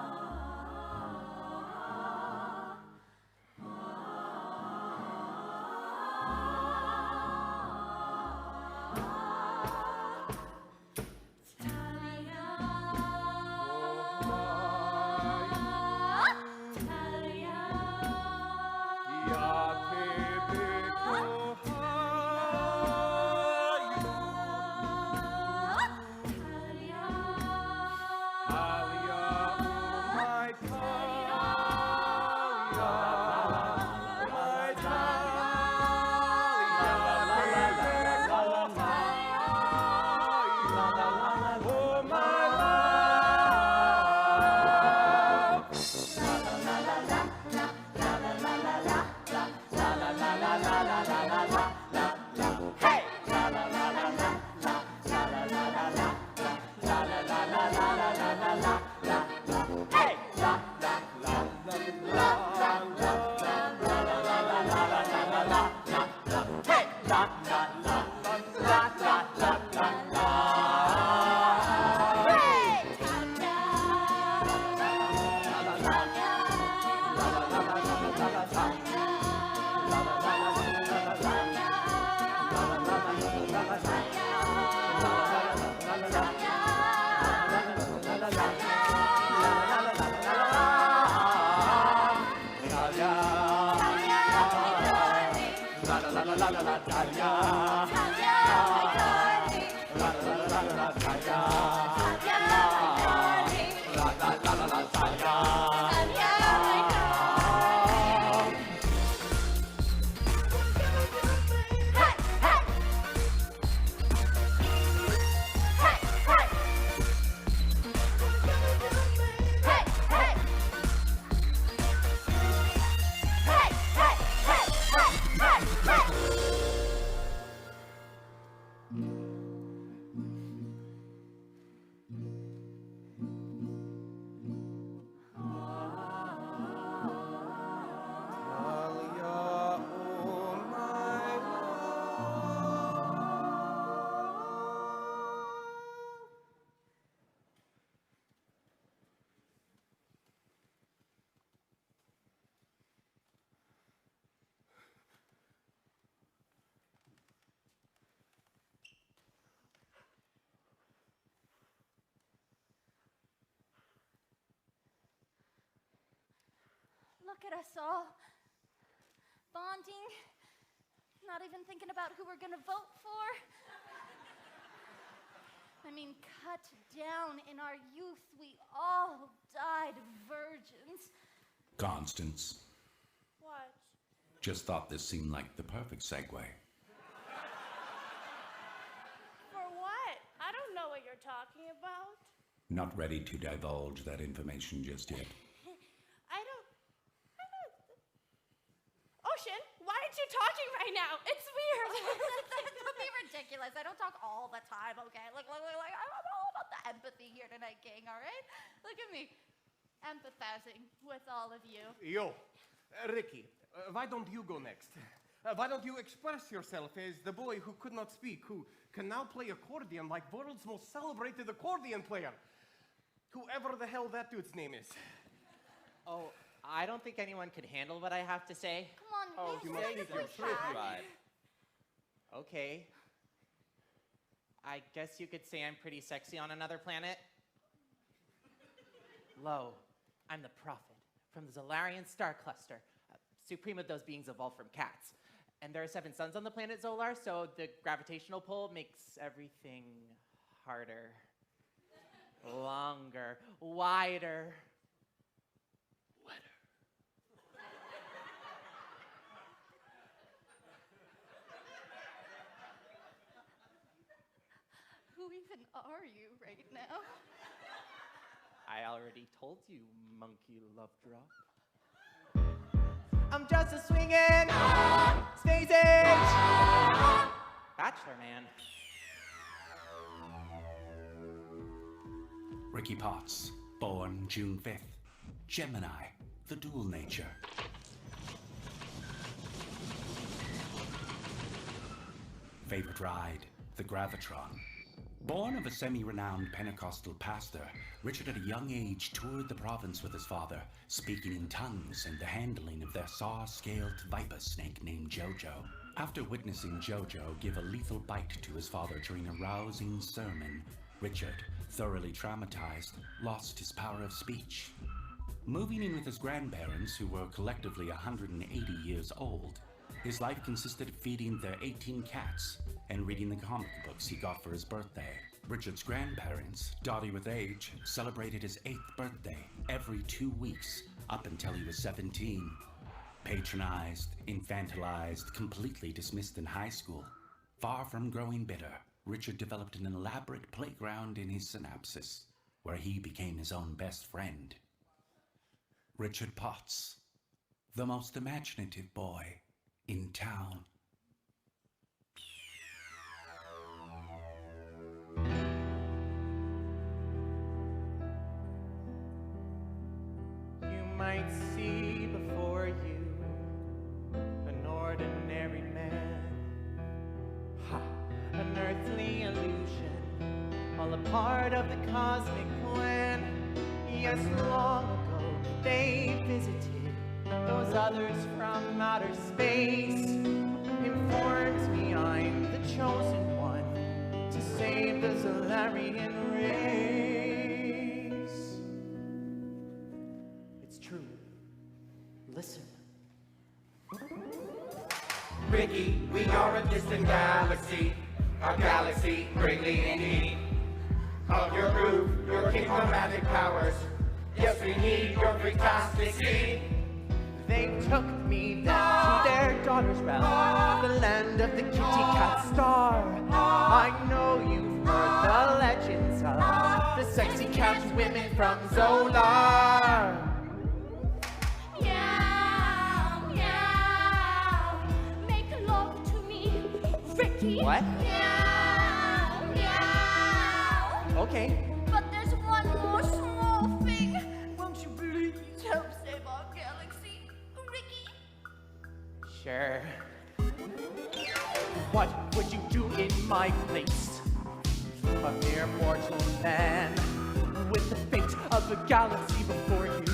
Look at us all. Bonding, not even thinking about who we're gonna vote for. I mean, cut down. In our youth, we all died virgins. Constance, What? just thought this seemed like the perfect segue. For what? I don't know what you're talking about. Not ready to divulge that information just yet. I don't. Ocean, why aren't you talking right now? It's weird. Don't be ridiculous. I don't talk all the time, okay? Like, I'm all about the empathy here tonight, gang, all right? Look at me, empathizing with all of you. Yo, Ricky, why don't you go next? Why don't you express yourself as the boy who could not speak, who can now play accordion like world's most celebrated accordion player? Whoever the hell that dude's name is. Oh, I don't think anyone could handle what I have to say. Come on, Oh, you must say think you're something free. bad. Okay. I guess you could say I'm pretty sexy on another planet. Lo, I'm the prophet from the Zolarian star cluster. Supreme of those beings evolved from cats. And there are 7 suns on the planet Zolar, so the gravitational pull makes everything harder, longer, wider. Who even are you right now? I already told you, monkey love drop. I'm just a swinging space age bachelor man. Ricky Potts, born June 5th. Gemini, the dual nature. Favorite ride, the Gravitron. Born of a semi-renowned Pentecostal pastor, Richard at a young age toured the province with his father, speaking in tongues and the handling of their saw-scaled viper snake named Jojo. After witnessing Jojo give a lethal bite to his father during a rousing sermon, Richard, thoroughly traumatized, lost his power of speech. Moving in with his grandparents, who were collectively 180 years old, his life consisted of feeding their 18 cats and reading the comic books he got for his birthday. Richard's grandparents, Dottie with age, celebrated his 8th birthday every 2 weeks up until he was 17. Patronized, infantilized, completely dismissed in high school. Far from growing bitter, Richard developed an elaborate playground in his synapses, where he became his own best friend. Richard Potts, the most imaginative boy in town. You might see before you an ordinary man, an earthly illusion, all a part of the cosmic plan. Yes, long ago they visited those others from outer space. Informs me I'm the chosen one to save the Zolarian race. It's true. Listen. Ricky, we are a distant galaxy, a galaxy greatly in need of your groove, your kingdomatic powers. Yes, we need your fantastic speed. They took me then to their daughter's realm, the land of the kitty cat star. I know you've heard the legends of the sexy cat women from Zolar. Meow, meow. Make love to me, Ricky. What? Meow, meow. Okay. But there's one more small thing. Won't you please help save our galaxy, Ricky? Sure. What would you do in my place? A mere mortal man with the fate of the galaxy before you.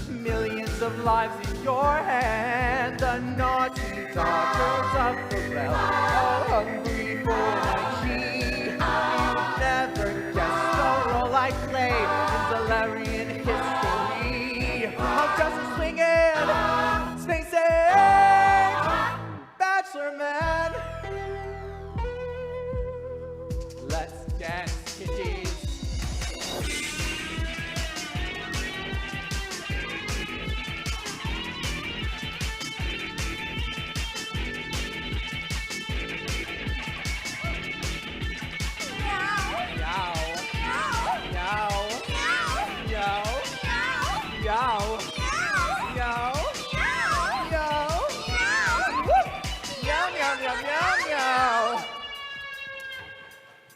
Millions of lives in your hand. The naughty daughters of the realm, all hungry for my key. You never guessed the role I played in Zolarian history. I'm just a swinging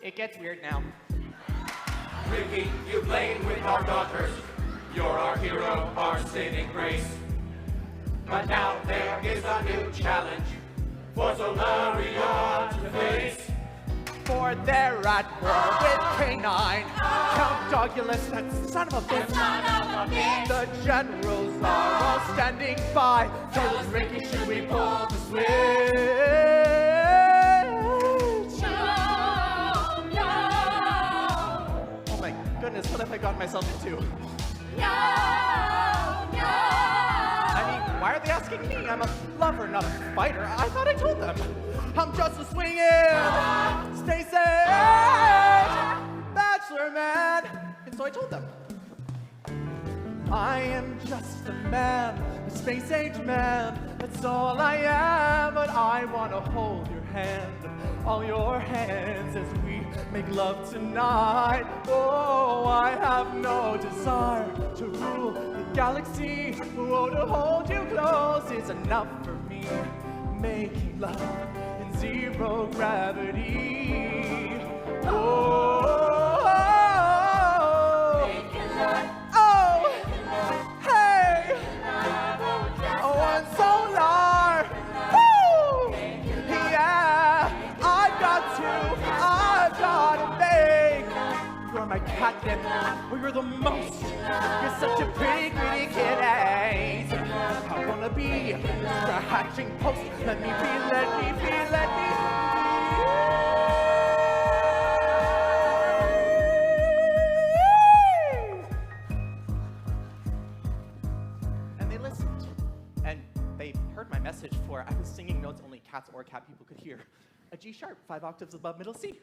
It gets weird now. Ricky, you played with our daughters. You're our hero, our saving grace. But now there is a new challenge for Solaria to face. For they're at war with K9. Count Dogulus, that son of a bitch. The generals are all standing by. Tell us, Ricky, should we pull the switch? No. Oh my goodness, what have I gotten myself into? No. I mean, why are they asking me? I'm a lover, not a fighter. I thought I told them. I'm just a swinging space age bachelor man. And so I told them. I am just a man, a space age man. That's all I am, but I want to hold your hand, all your hands as we make love tonight. Oh, I have no desire to rule the galaxy. Oh, to hold you close is enough for me. Making love in zero gravity. Oh, hey, one solar. Woo! Yeah, I've got to make. You're my catnip. Oh, you're the most. You're such a pretty kitty. I wanna be the hatching post. Let me be. And they listened. And they heard my message for I was singing notes only cats or cat people could hear. A G sharp, 5 octaves above middle C.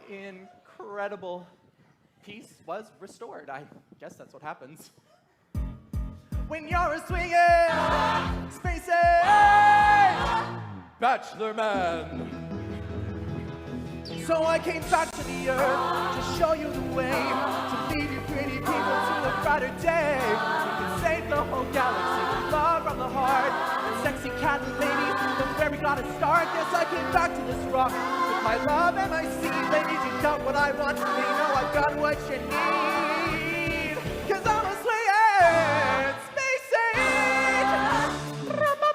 Incredible peace was restored. I guess that's what happens when you're a swinging space age bachelor man. So I came back to the earth to show you the way, to lead you pretty people to a brighter day. We can save the whole galaxy with love from the heart. And sexy cat lady, that's where we gotta start. Yes, I came back to this rock with my love and my seed. Ladies, you got what I want, they know I've got what you need. 'Cause I'm a swinging space age bachelor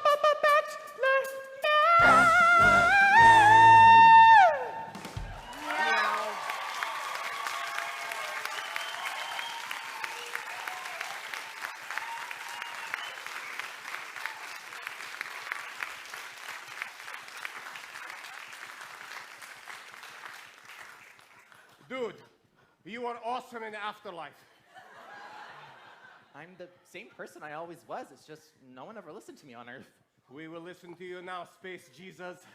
man. Dude, you are awesome in the afterlife. I'm the same person I always was. It's just no one ever listened to me on Earth. We will listen to you now, Space Jesus.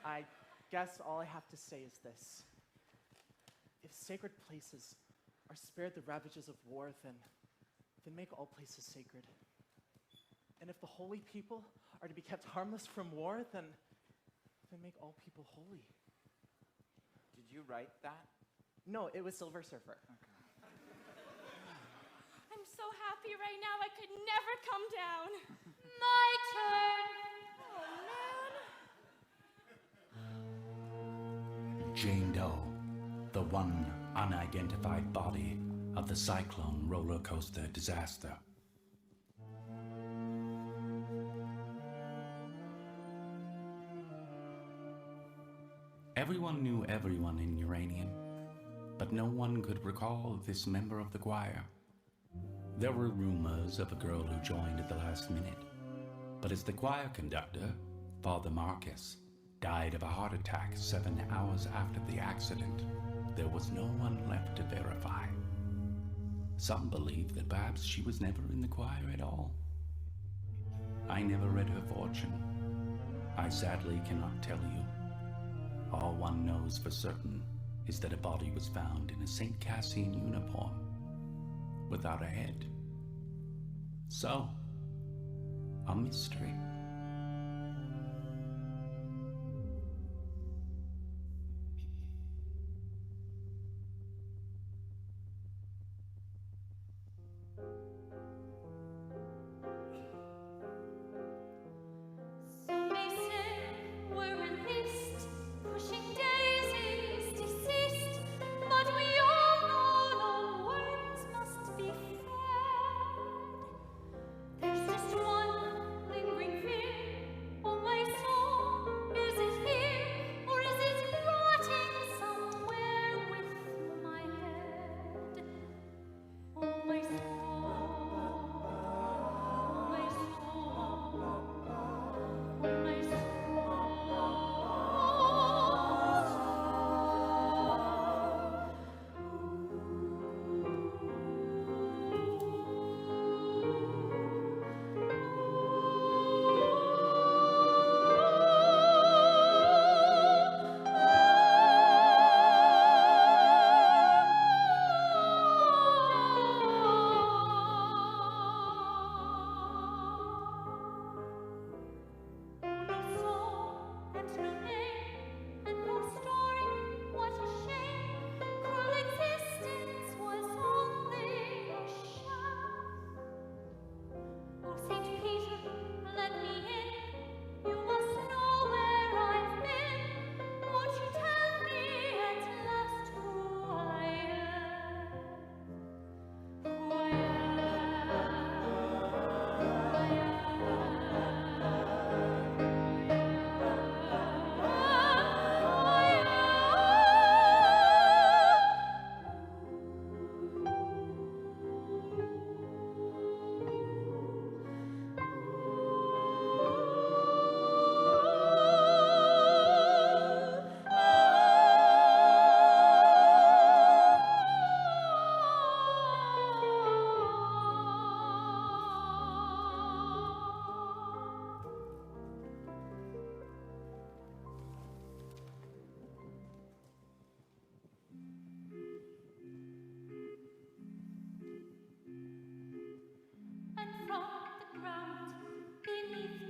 I guess all I have to say is this. If sacred places are spared the ravages of war, then make all places sacred. And if the holy people are to be kept harmless from war, then make all people holy. Did you write that? No, it was Silver Surfer. I'm so happy right now I could never come down. My turn. Jane Doe, the one unidentified body of the Cyclone roller coaster disaster. Everyone knew everyone in Uranium, but no one could recall this member of the choir. There were rumors of a girl who joined at the last minute, but as the choir conductor, Father Marcus, died of a heart attack 7 hours after the accident, there was no one left to verify. Some believe that perhaps she was never in the choir at all. I never read her fortune. I sadly cannot tell you. All one knows for certain is that a body was found in a St. Cassian uniform, without a head. So, a mystery.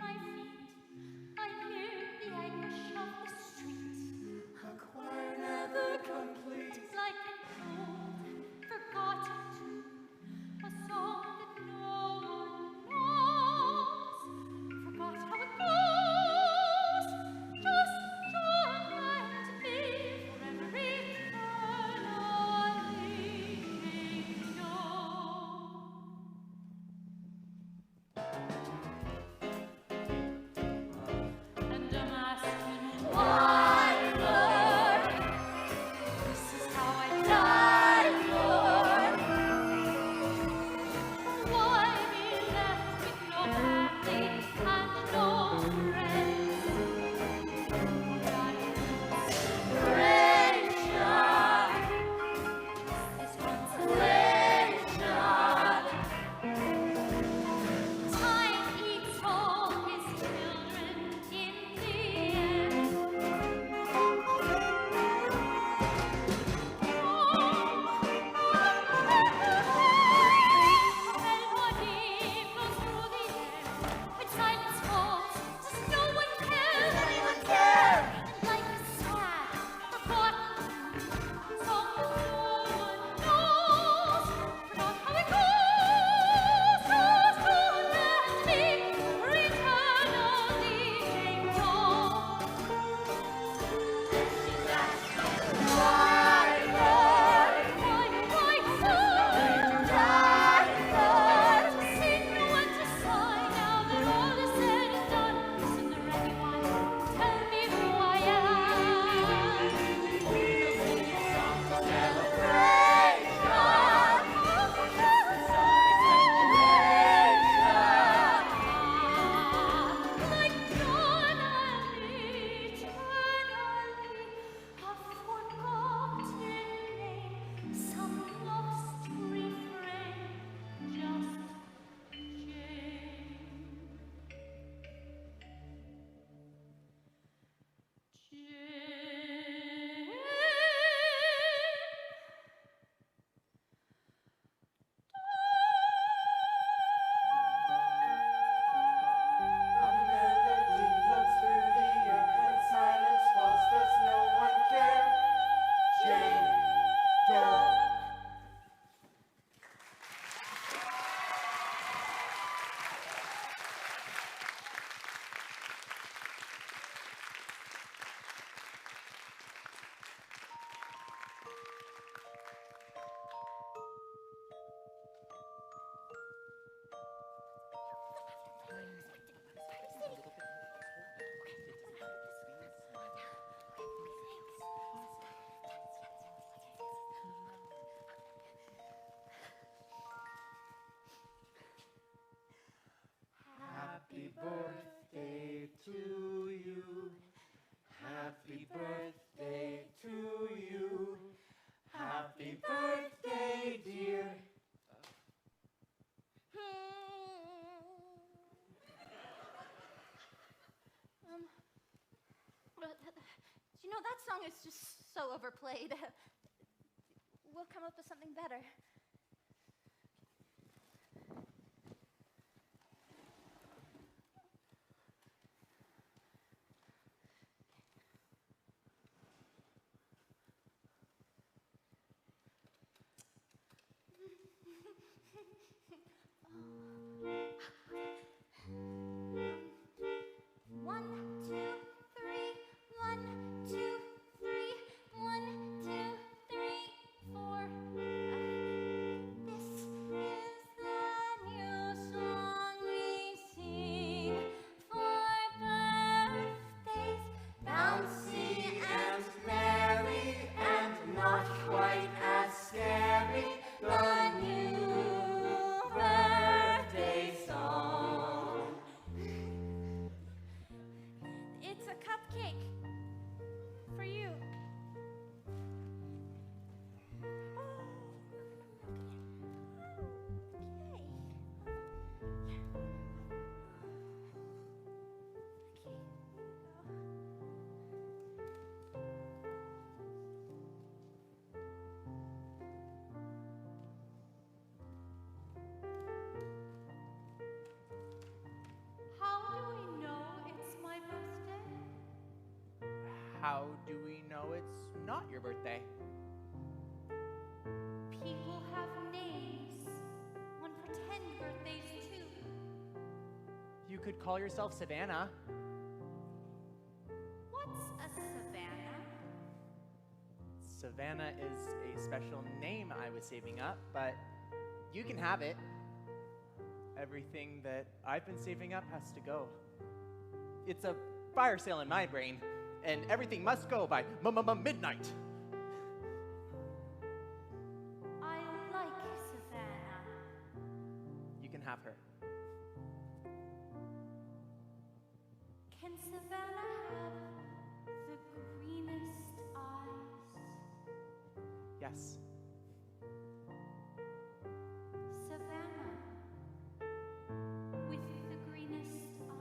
my feet. I hear the anguish of the street. A choir never complete. It's like an old, forgotten tune, a song that no one knows. Forgot how it goes. Just join and be forever eternally and I'm asking why, Lord? This is how I die, Lord. Why be left with no family and no friends? Consolation is consolation. Time eats all his children in the end. And what echoes through the air when silence falls? Does no one care? Does anyone care? Like a sad, forgotten song that no one knows. Forgot how it goes. Just join and be for eternally ignored. And she's asking why, Lord? Why so? To sing and to sigh now that all is said and done. Listen to anyone, tell me who I am. We'll sing a song to celebration. Like John and eternally, a forgotten name, some lost refrain, just A melody floats through the air and silence falls. Does no one care? Jane Doe. Happy birthday to you. Happy birthday to you. Happy birthday, dear. You know, that song is just so overplayed. We'll come up with something better. One, two, three. 1, 2, 3. 1, 2, 3, 4. This is the new song we sing for birthdays, Bouncy and merry and not quite as scary. The new birthday how do we know it's not your birthday? People have names on pretend birthdays too. You could call yourself Savannah. What's a Savannah? Savannah is a special name I was saving up, but you can have it. Everything that I've been saving up has to go. It's a fire sale in my brain, and everything must go by midnight. I like Savannah. You can have her. Can Savannah have the greenest eyes? Yes. Savannah with the greenest eyes.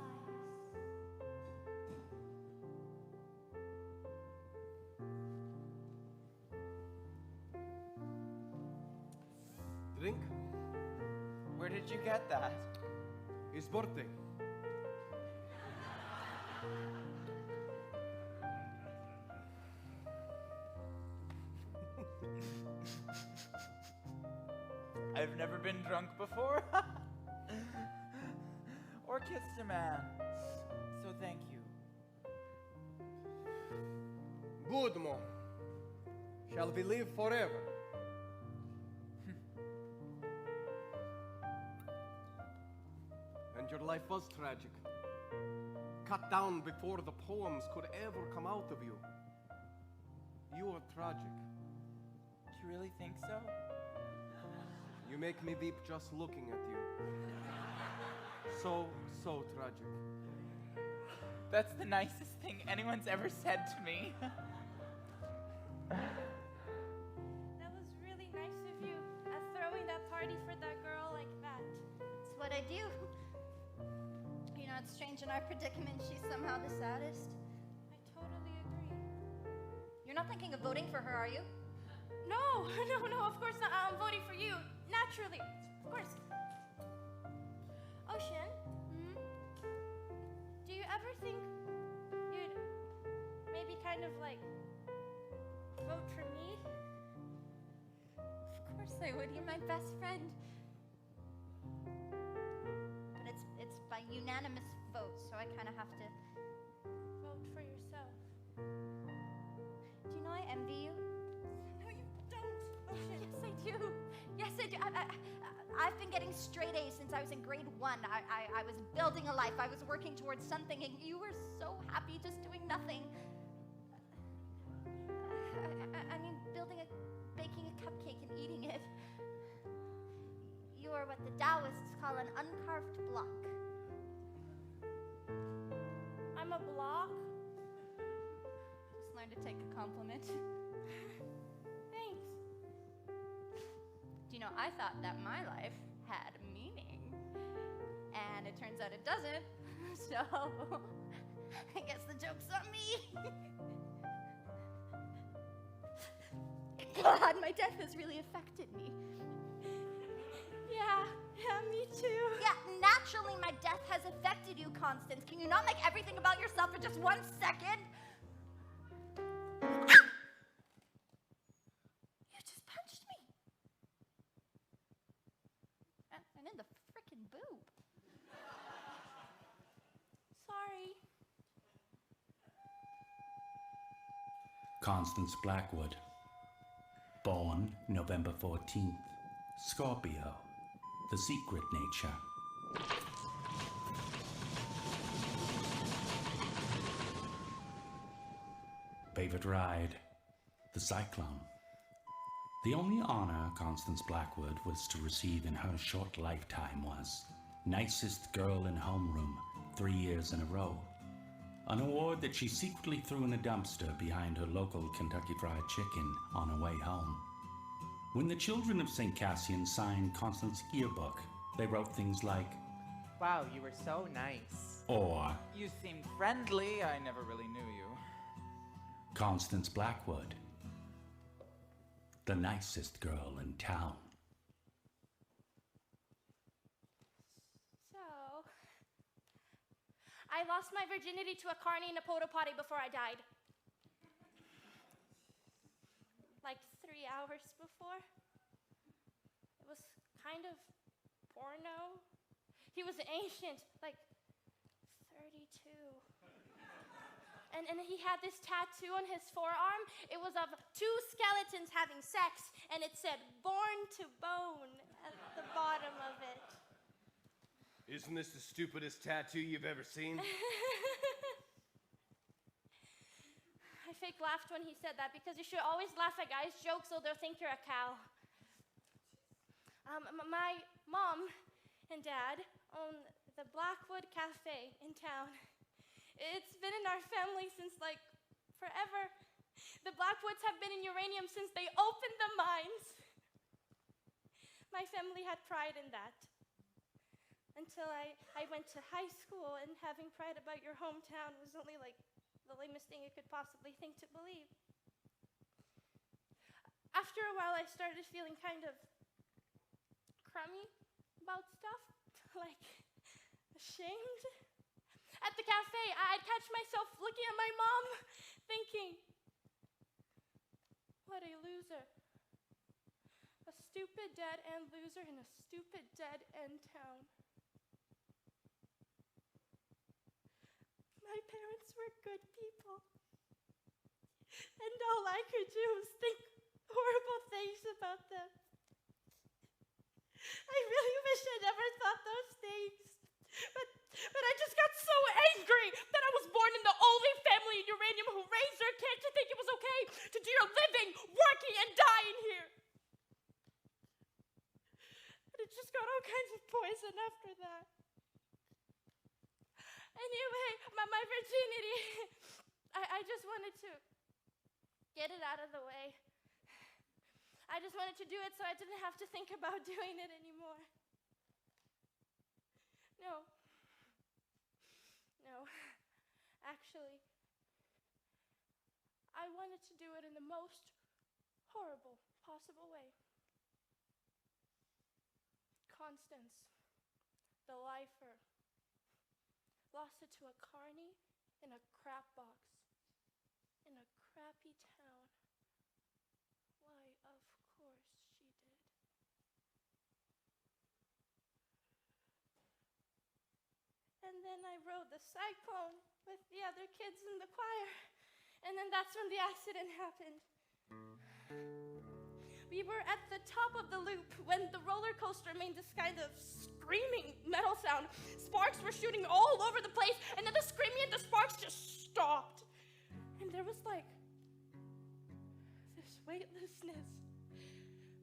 Drink? Where did you get that? His birthday. I've never been drunk before. Or kissed a man. So thank you. Good, Mo. Shall we live forever? And your life was tragic. Cut down before the poems could ever come out of you. You are tragic. Do you really think so? You make me weep just looking at you. So tragic. That's the nicest thing anyone's ever said to me. That was really nice of you, throwing that party for that girl like that. It's what I do. You know, it's strange in our predicament, she's somehow the saddest. I totally agree. You're not thinking of voting for her, are you? No, no, of course not. I'm voting for you. Naturally. Of course. Ocean, do you ever think you'd maybe kind of like vote for me? Of course I would. You're my best friend. But it's by unanimous vote, so I kind of have to. Vote for yourself. Do you know I envy you? No, you don't, Ocean. Yes, I do. Yes, I do. I've been getting straight A's since I was in grade 1. I was building a life. I was working towards something, and you were so happy just doing nothing. I mean, baking a cupcake and eating it. You are what the Taoists call an uncarved block. I'm a block. Just learn to take a compliment. Thanks. Do you know, I thought that my life had meaning. And it turns out it doesn't. So, I guess the joke's on me. God, my death has really affected me. Yeah, me too. Yeah, naturally my death has affected you, Constance. Can you not make everything about yourself for just 1 second? You just punched me. And in the frickin' boob. Sorry. Constance Blackwood. Born November 14th. Scorpio. The secret nature. Favorite ride? The Cyclone. The only honor Constance Blackwood was to receive in her short lifetime was Nicest Girl in Homeroom 3 years in a row. An award that she secretly threw in a dumpster behind her local Kentucky Fried Chicken on her way home. When the children of St. Cassian signed Constance's yearbook, they wrote things like, Wow, you were so nice. or You seemed friendly. I never really knew you. Constance Blackwood, the nicest girl in town. So, I lost my virginity to a carny in a porta potty before I died. 3 hours before. It was kind of porno. He was ancient, like 32. And he had this tattoo on his forearm. It was of 2 skeletons having sex, and it said, "Born to bone," at the bottom of it. Isn't this the stupidest tattoo you've ever seen? I fake laughed when he said that because you should always laugh at guys' jokes so they'll think you're a cow. My mom and dad own the Blackwood Cafe in town. It's been in our family since, like, forever. The Blackwoods have been in uranium since they opened the mines. My family had pride in that. Until I went to high school, and having pride about your hometown was only, like, the lamest thing you could possibly think to believe. After a while, I started feeling kind of crummy about stuff, like ashamed. At the cafe, I'd catch myself looking at my mom, thinking, what a loser. A stupid dead-end loser in a stupid dead-end town. My parents were good people, and all I could do was think horrible things about them. I really wish I never thought those things. But I just got so angry that I was born in the only family in uranium who raised their kids to think it was okay to do your living, working, and dying here. But it just got all kinds of poison after that. Anyway, my virginity, I just wanted to get it out of the way. I just wanted to do it so I didn't have to think about doing it anymore. No, actually, I wanted to do it in the most horrible possible way. Constance, the lifer, lost it to a carny in a crap box in a crappy town. Why, of course she did. And then I rode the cyclone with the other kids in the choir. And then that's when the accident happened. We were at the top of the loop when the roller coaster made this kind of screaming metal sound. Sparks were shooting all over the place, and then the screaming and the sparks just stopped. And there was like this weightlessness.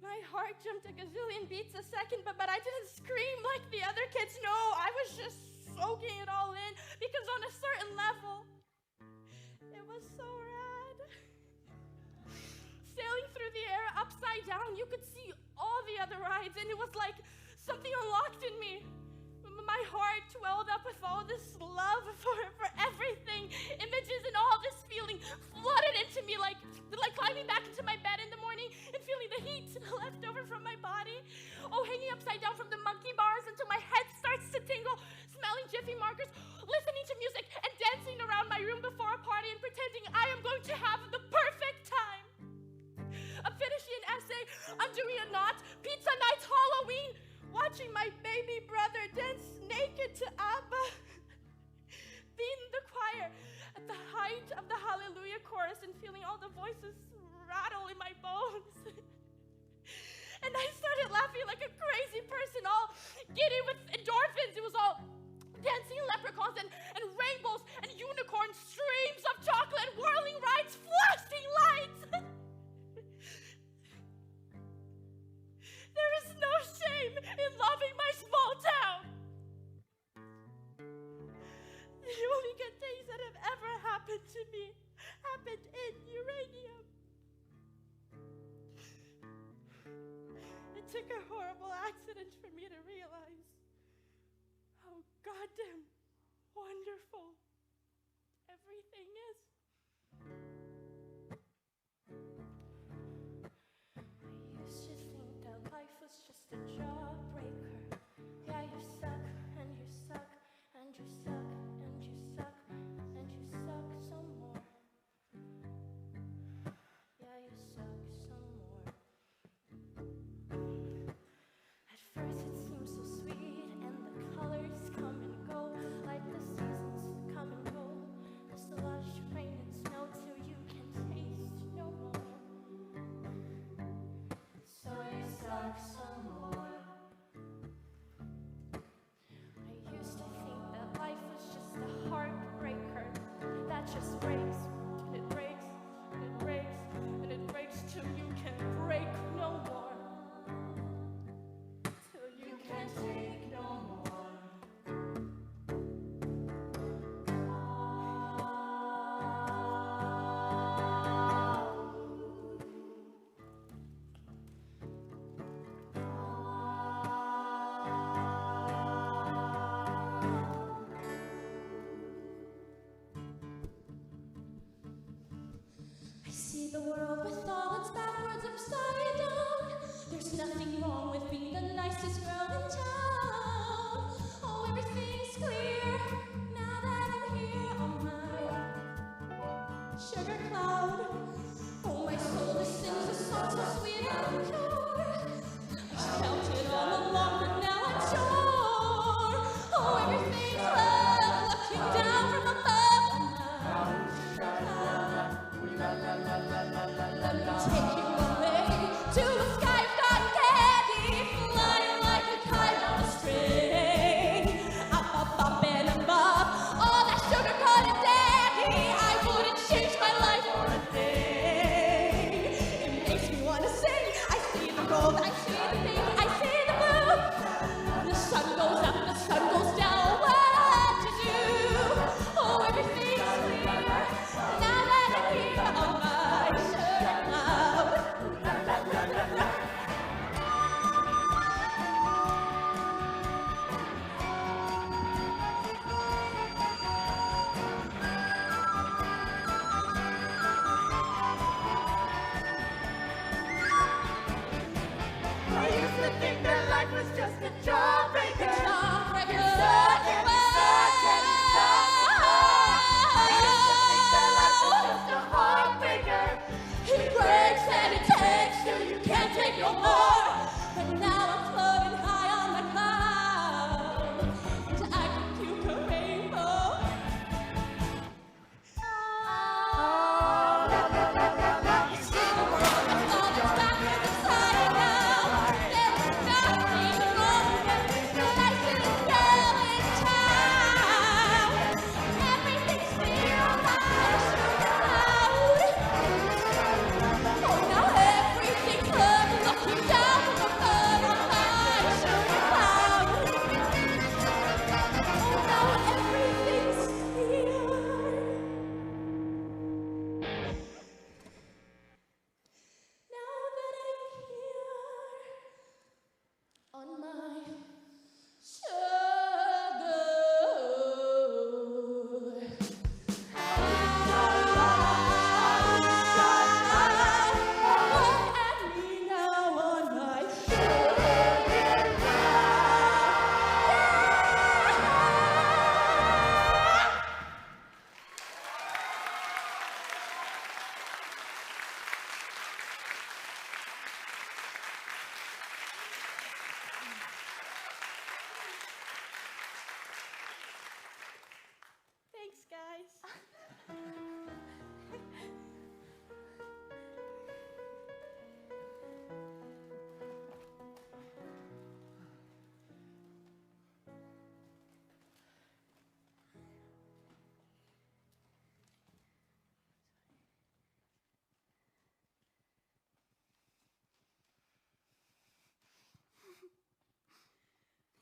My heart jumped a gazillion beats a second, but I didn't scream like the other kids. No, I was just soaking it all in, because on a certain level, it was so rad. Sailing through the air upside down, you could see all the other rides, and it was like something unlocked in me. My heart welled up with all this love for everything. Images and all this feeling flooded into me, like climbing back into my bed in the morning and feeling the heat left over from my body. Oh, hanging upside down from the monkey bars until my head starts to tingle, smelling Jiffy markers, listening to music, and dancing around my room before a party and pretending I am going to have the perfect time. I'm finishing an essay, undoing a knot, pizza nights, Halloween, watching my baby brother dance naked to ABBA, being in the choir at the height of the Hallelujah chorus and feeling all the voices rattle in my bones. And I started laughing like a crazy person, all giddy with endorphins. It was all dancing leprechauns and rainbows and unicorns, streams of chocolate, whirling rides, flashing lights. There is no shame in loving my small town. The only good things that have ever happened to me happened in uranium. It took a horrible accident for me to realize how goddamn wonderful everything is. I used to think that life was just a jawbreaker. Yeah, you suck, and you suck, and you suck, and you suck, and you suck some more. Yeah, you suck some more.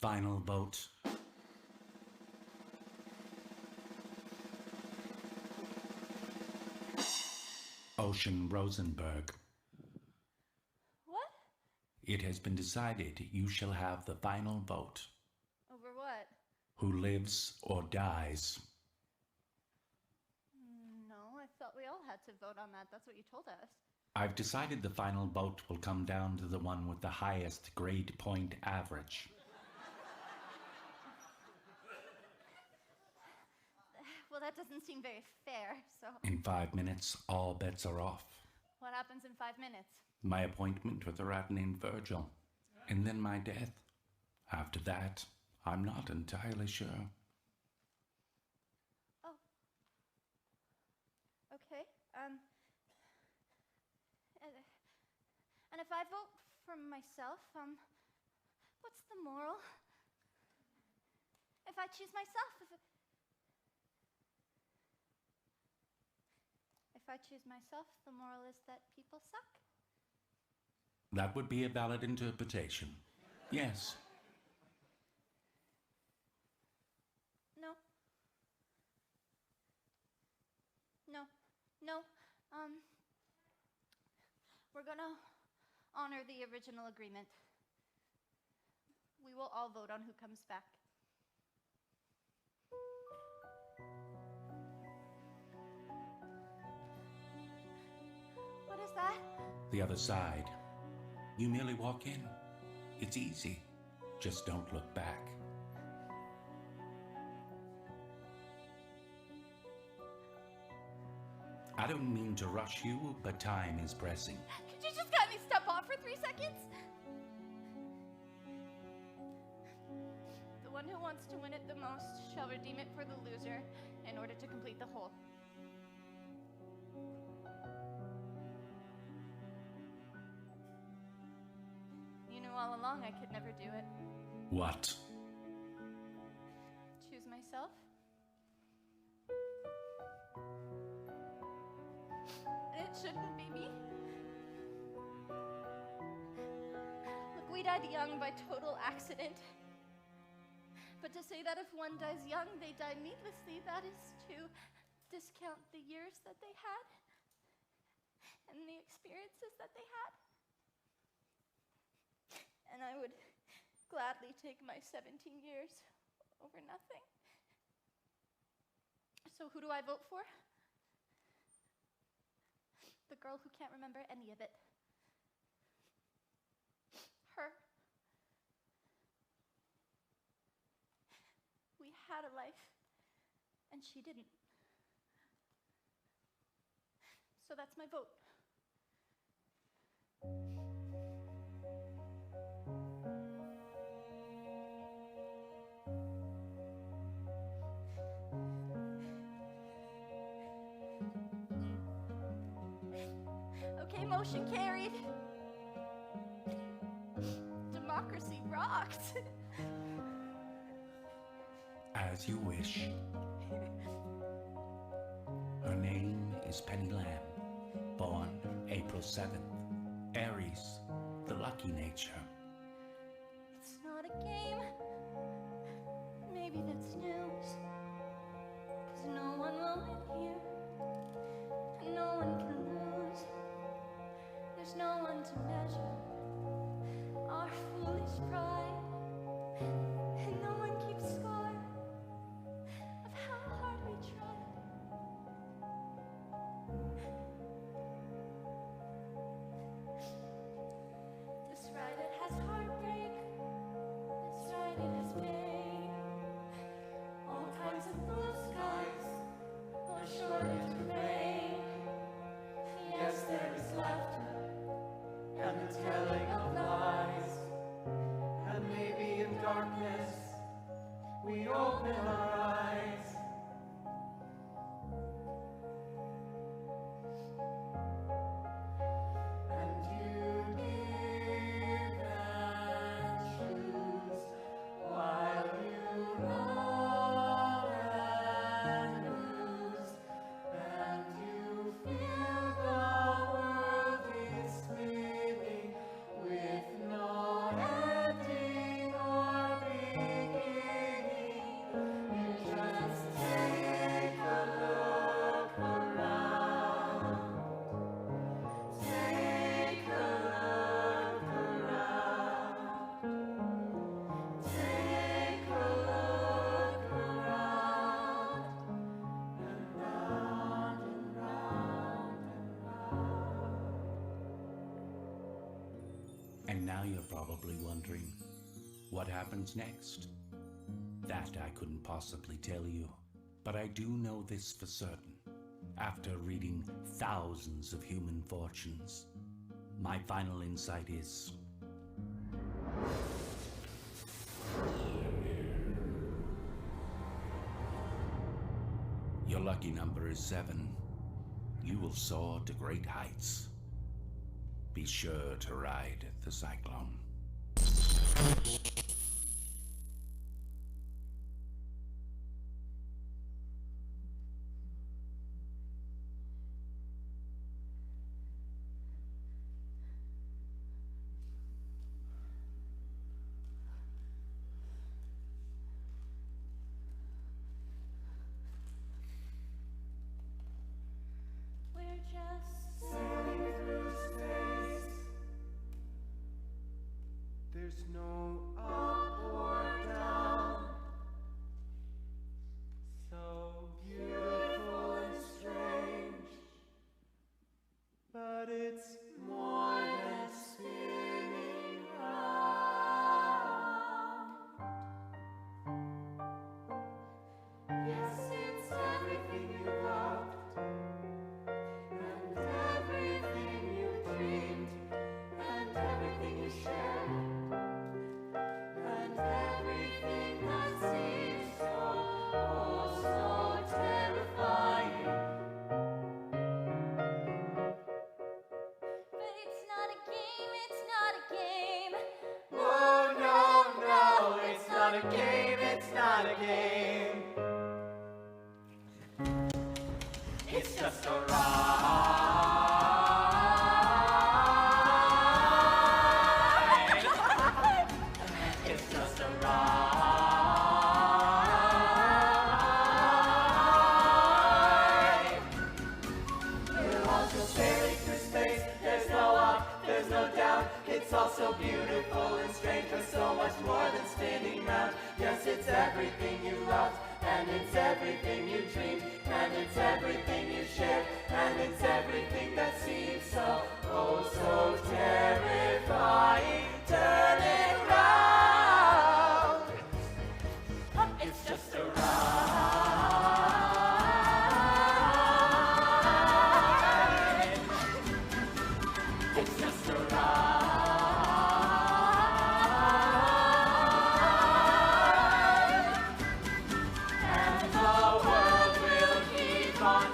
Final vote. Ocean Rosenberg. What? It has been decided you shall have the final vote. Over what? Who lives or dies? No, I thought we all had to vote on that. That's what you told us. I've decided the final vote will come down to the one with the highest grade point average. Well, that doesn't seem very fair, so. In 5 minutes, all bets are off. What happens in 5 minutes? My appointment with a rat named Virgil, and then my death. After that, I'm not entirely sure. Oh. Okay. And if I vote for myself, what's the moral? If I choose myself, if I choose myself, the moral is that people suck. That would be a valid interpretation. Yes. No. No. No. We're gonna honor the original agreement. We will all vote on who comes back. What is that? The other side. You merely walk in. It's easy. Just don't look back. I don't mean to rush you, but time is pressing. Could you just let me step off for 3 seconds? The one who wants to win it the most shall redeem it for the loser in order to complete the whole. You knew all along I could never do it. What? Choose myself. And it shouldn't be me. Look, we died young by total accident. But to say that if one dies young, they die needlessly, that is to discount the years that they had and the experiences that they had. And I would gladly take my 17 years over nothing. So who do I vote for? The girl who can't remember any of it. Her. We had a life, and she didn't. So that's my vote. Okay, motion carried. Democracy rocked. As you wish. Her name is Penny Lamb, born April 7th. Aries, the lucky nature. It's not a game. Maybe that's news. 'Cause no one will win here. And no one can lose. There's no one to measure our foolish pride. And no one keeps score of how hard we tried. This ride, it has Now you're probably wondering, what happens next? That I couldn't possibly tell you, but I do know this for certain. After reading thousands of human fortunes, my final insight is... your lucky number is 7. You will soar to great heights. Be sure to ride the Cyclone. We're just Sailing through space. There's no up or down. So beautiful and strange. But it's more than spinning round. Yes, it's everything you loved. And everything you dreamed, and everything you shared, and everything that seems so, oh, so terrifying. But it's not a game, it's not a game. Oh, no, no, it's not a game, it's not a game. It's just a ride. It's just a ride. We're all just sailing through space. There's no up, there's no down. It's all so beautiful and strange, but so much more than spinning round. Yes, it's everything you loved, and it's everything you dreamed, and it's everything you shared, and it's everything that seems so, oh, so terrifying. Turn it round. It's just a ride. It's just a ride. And the world will keep on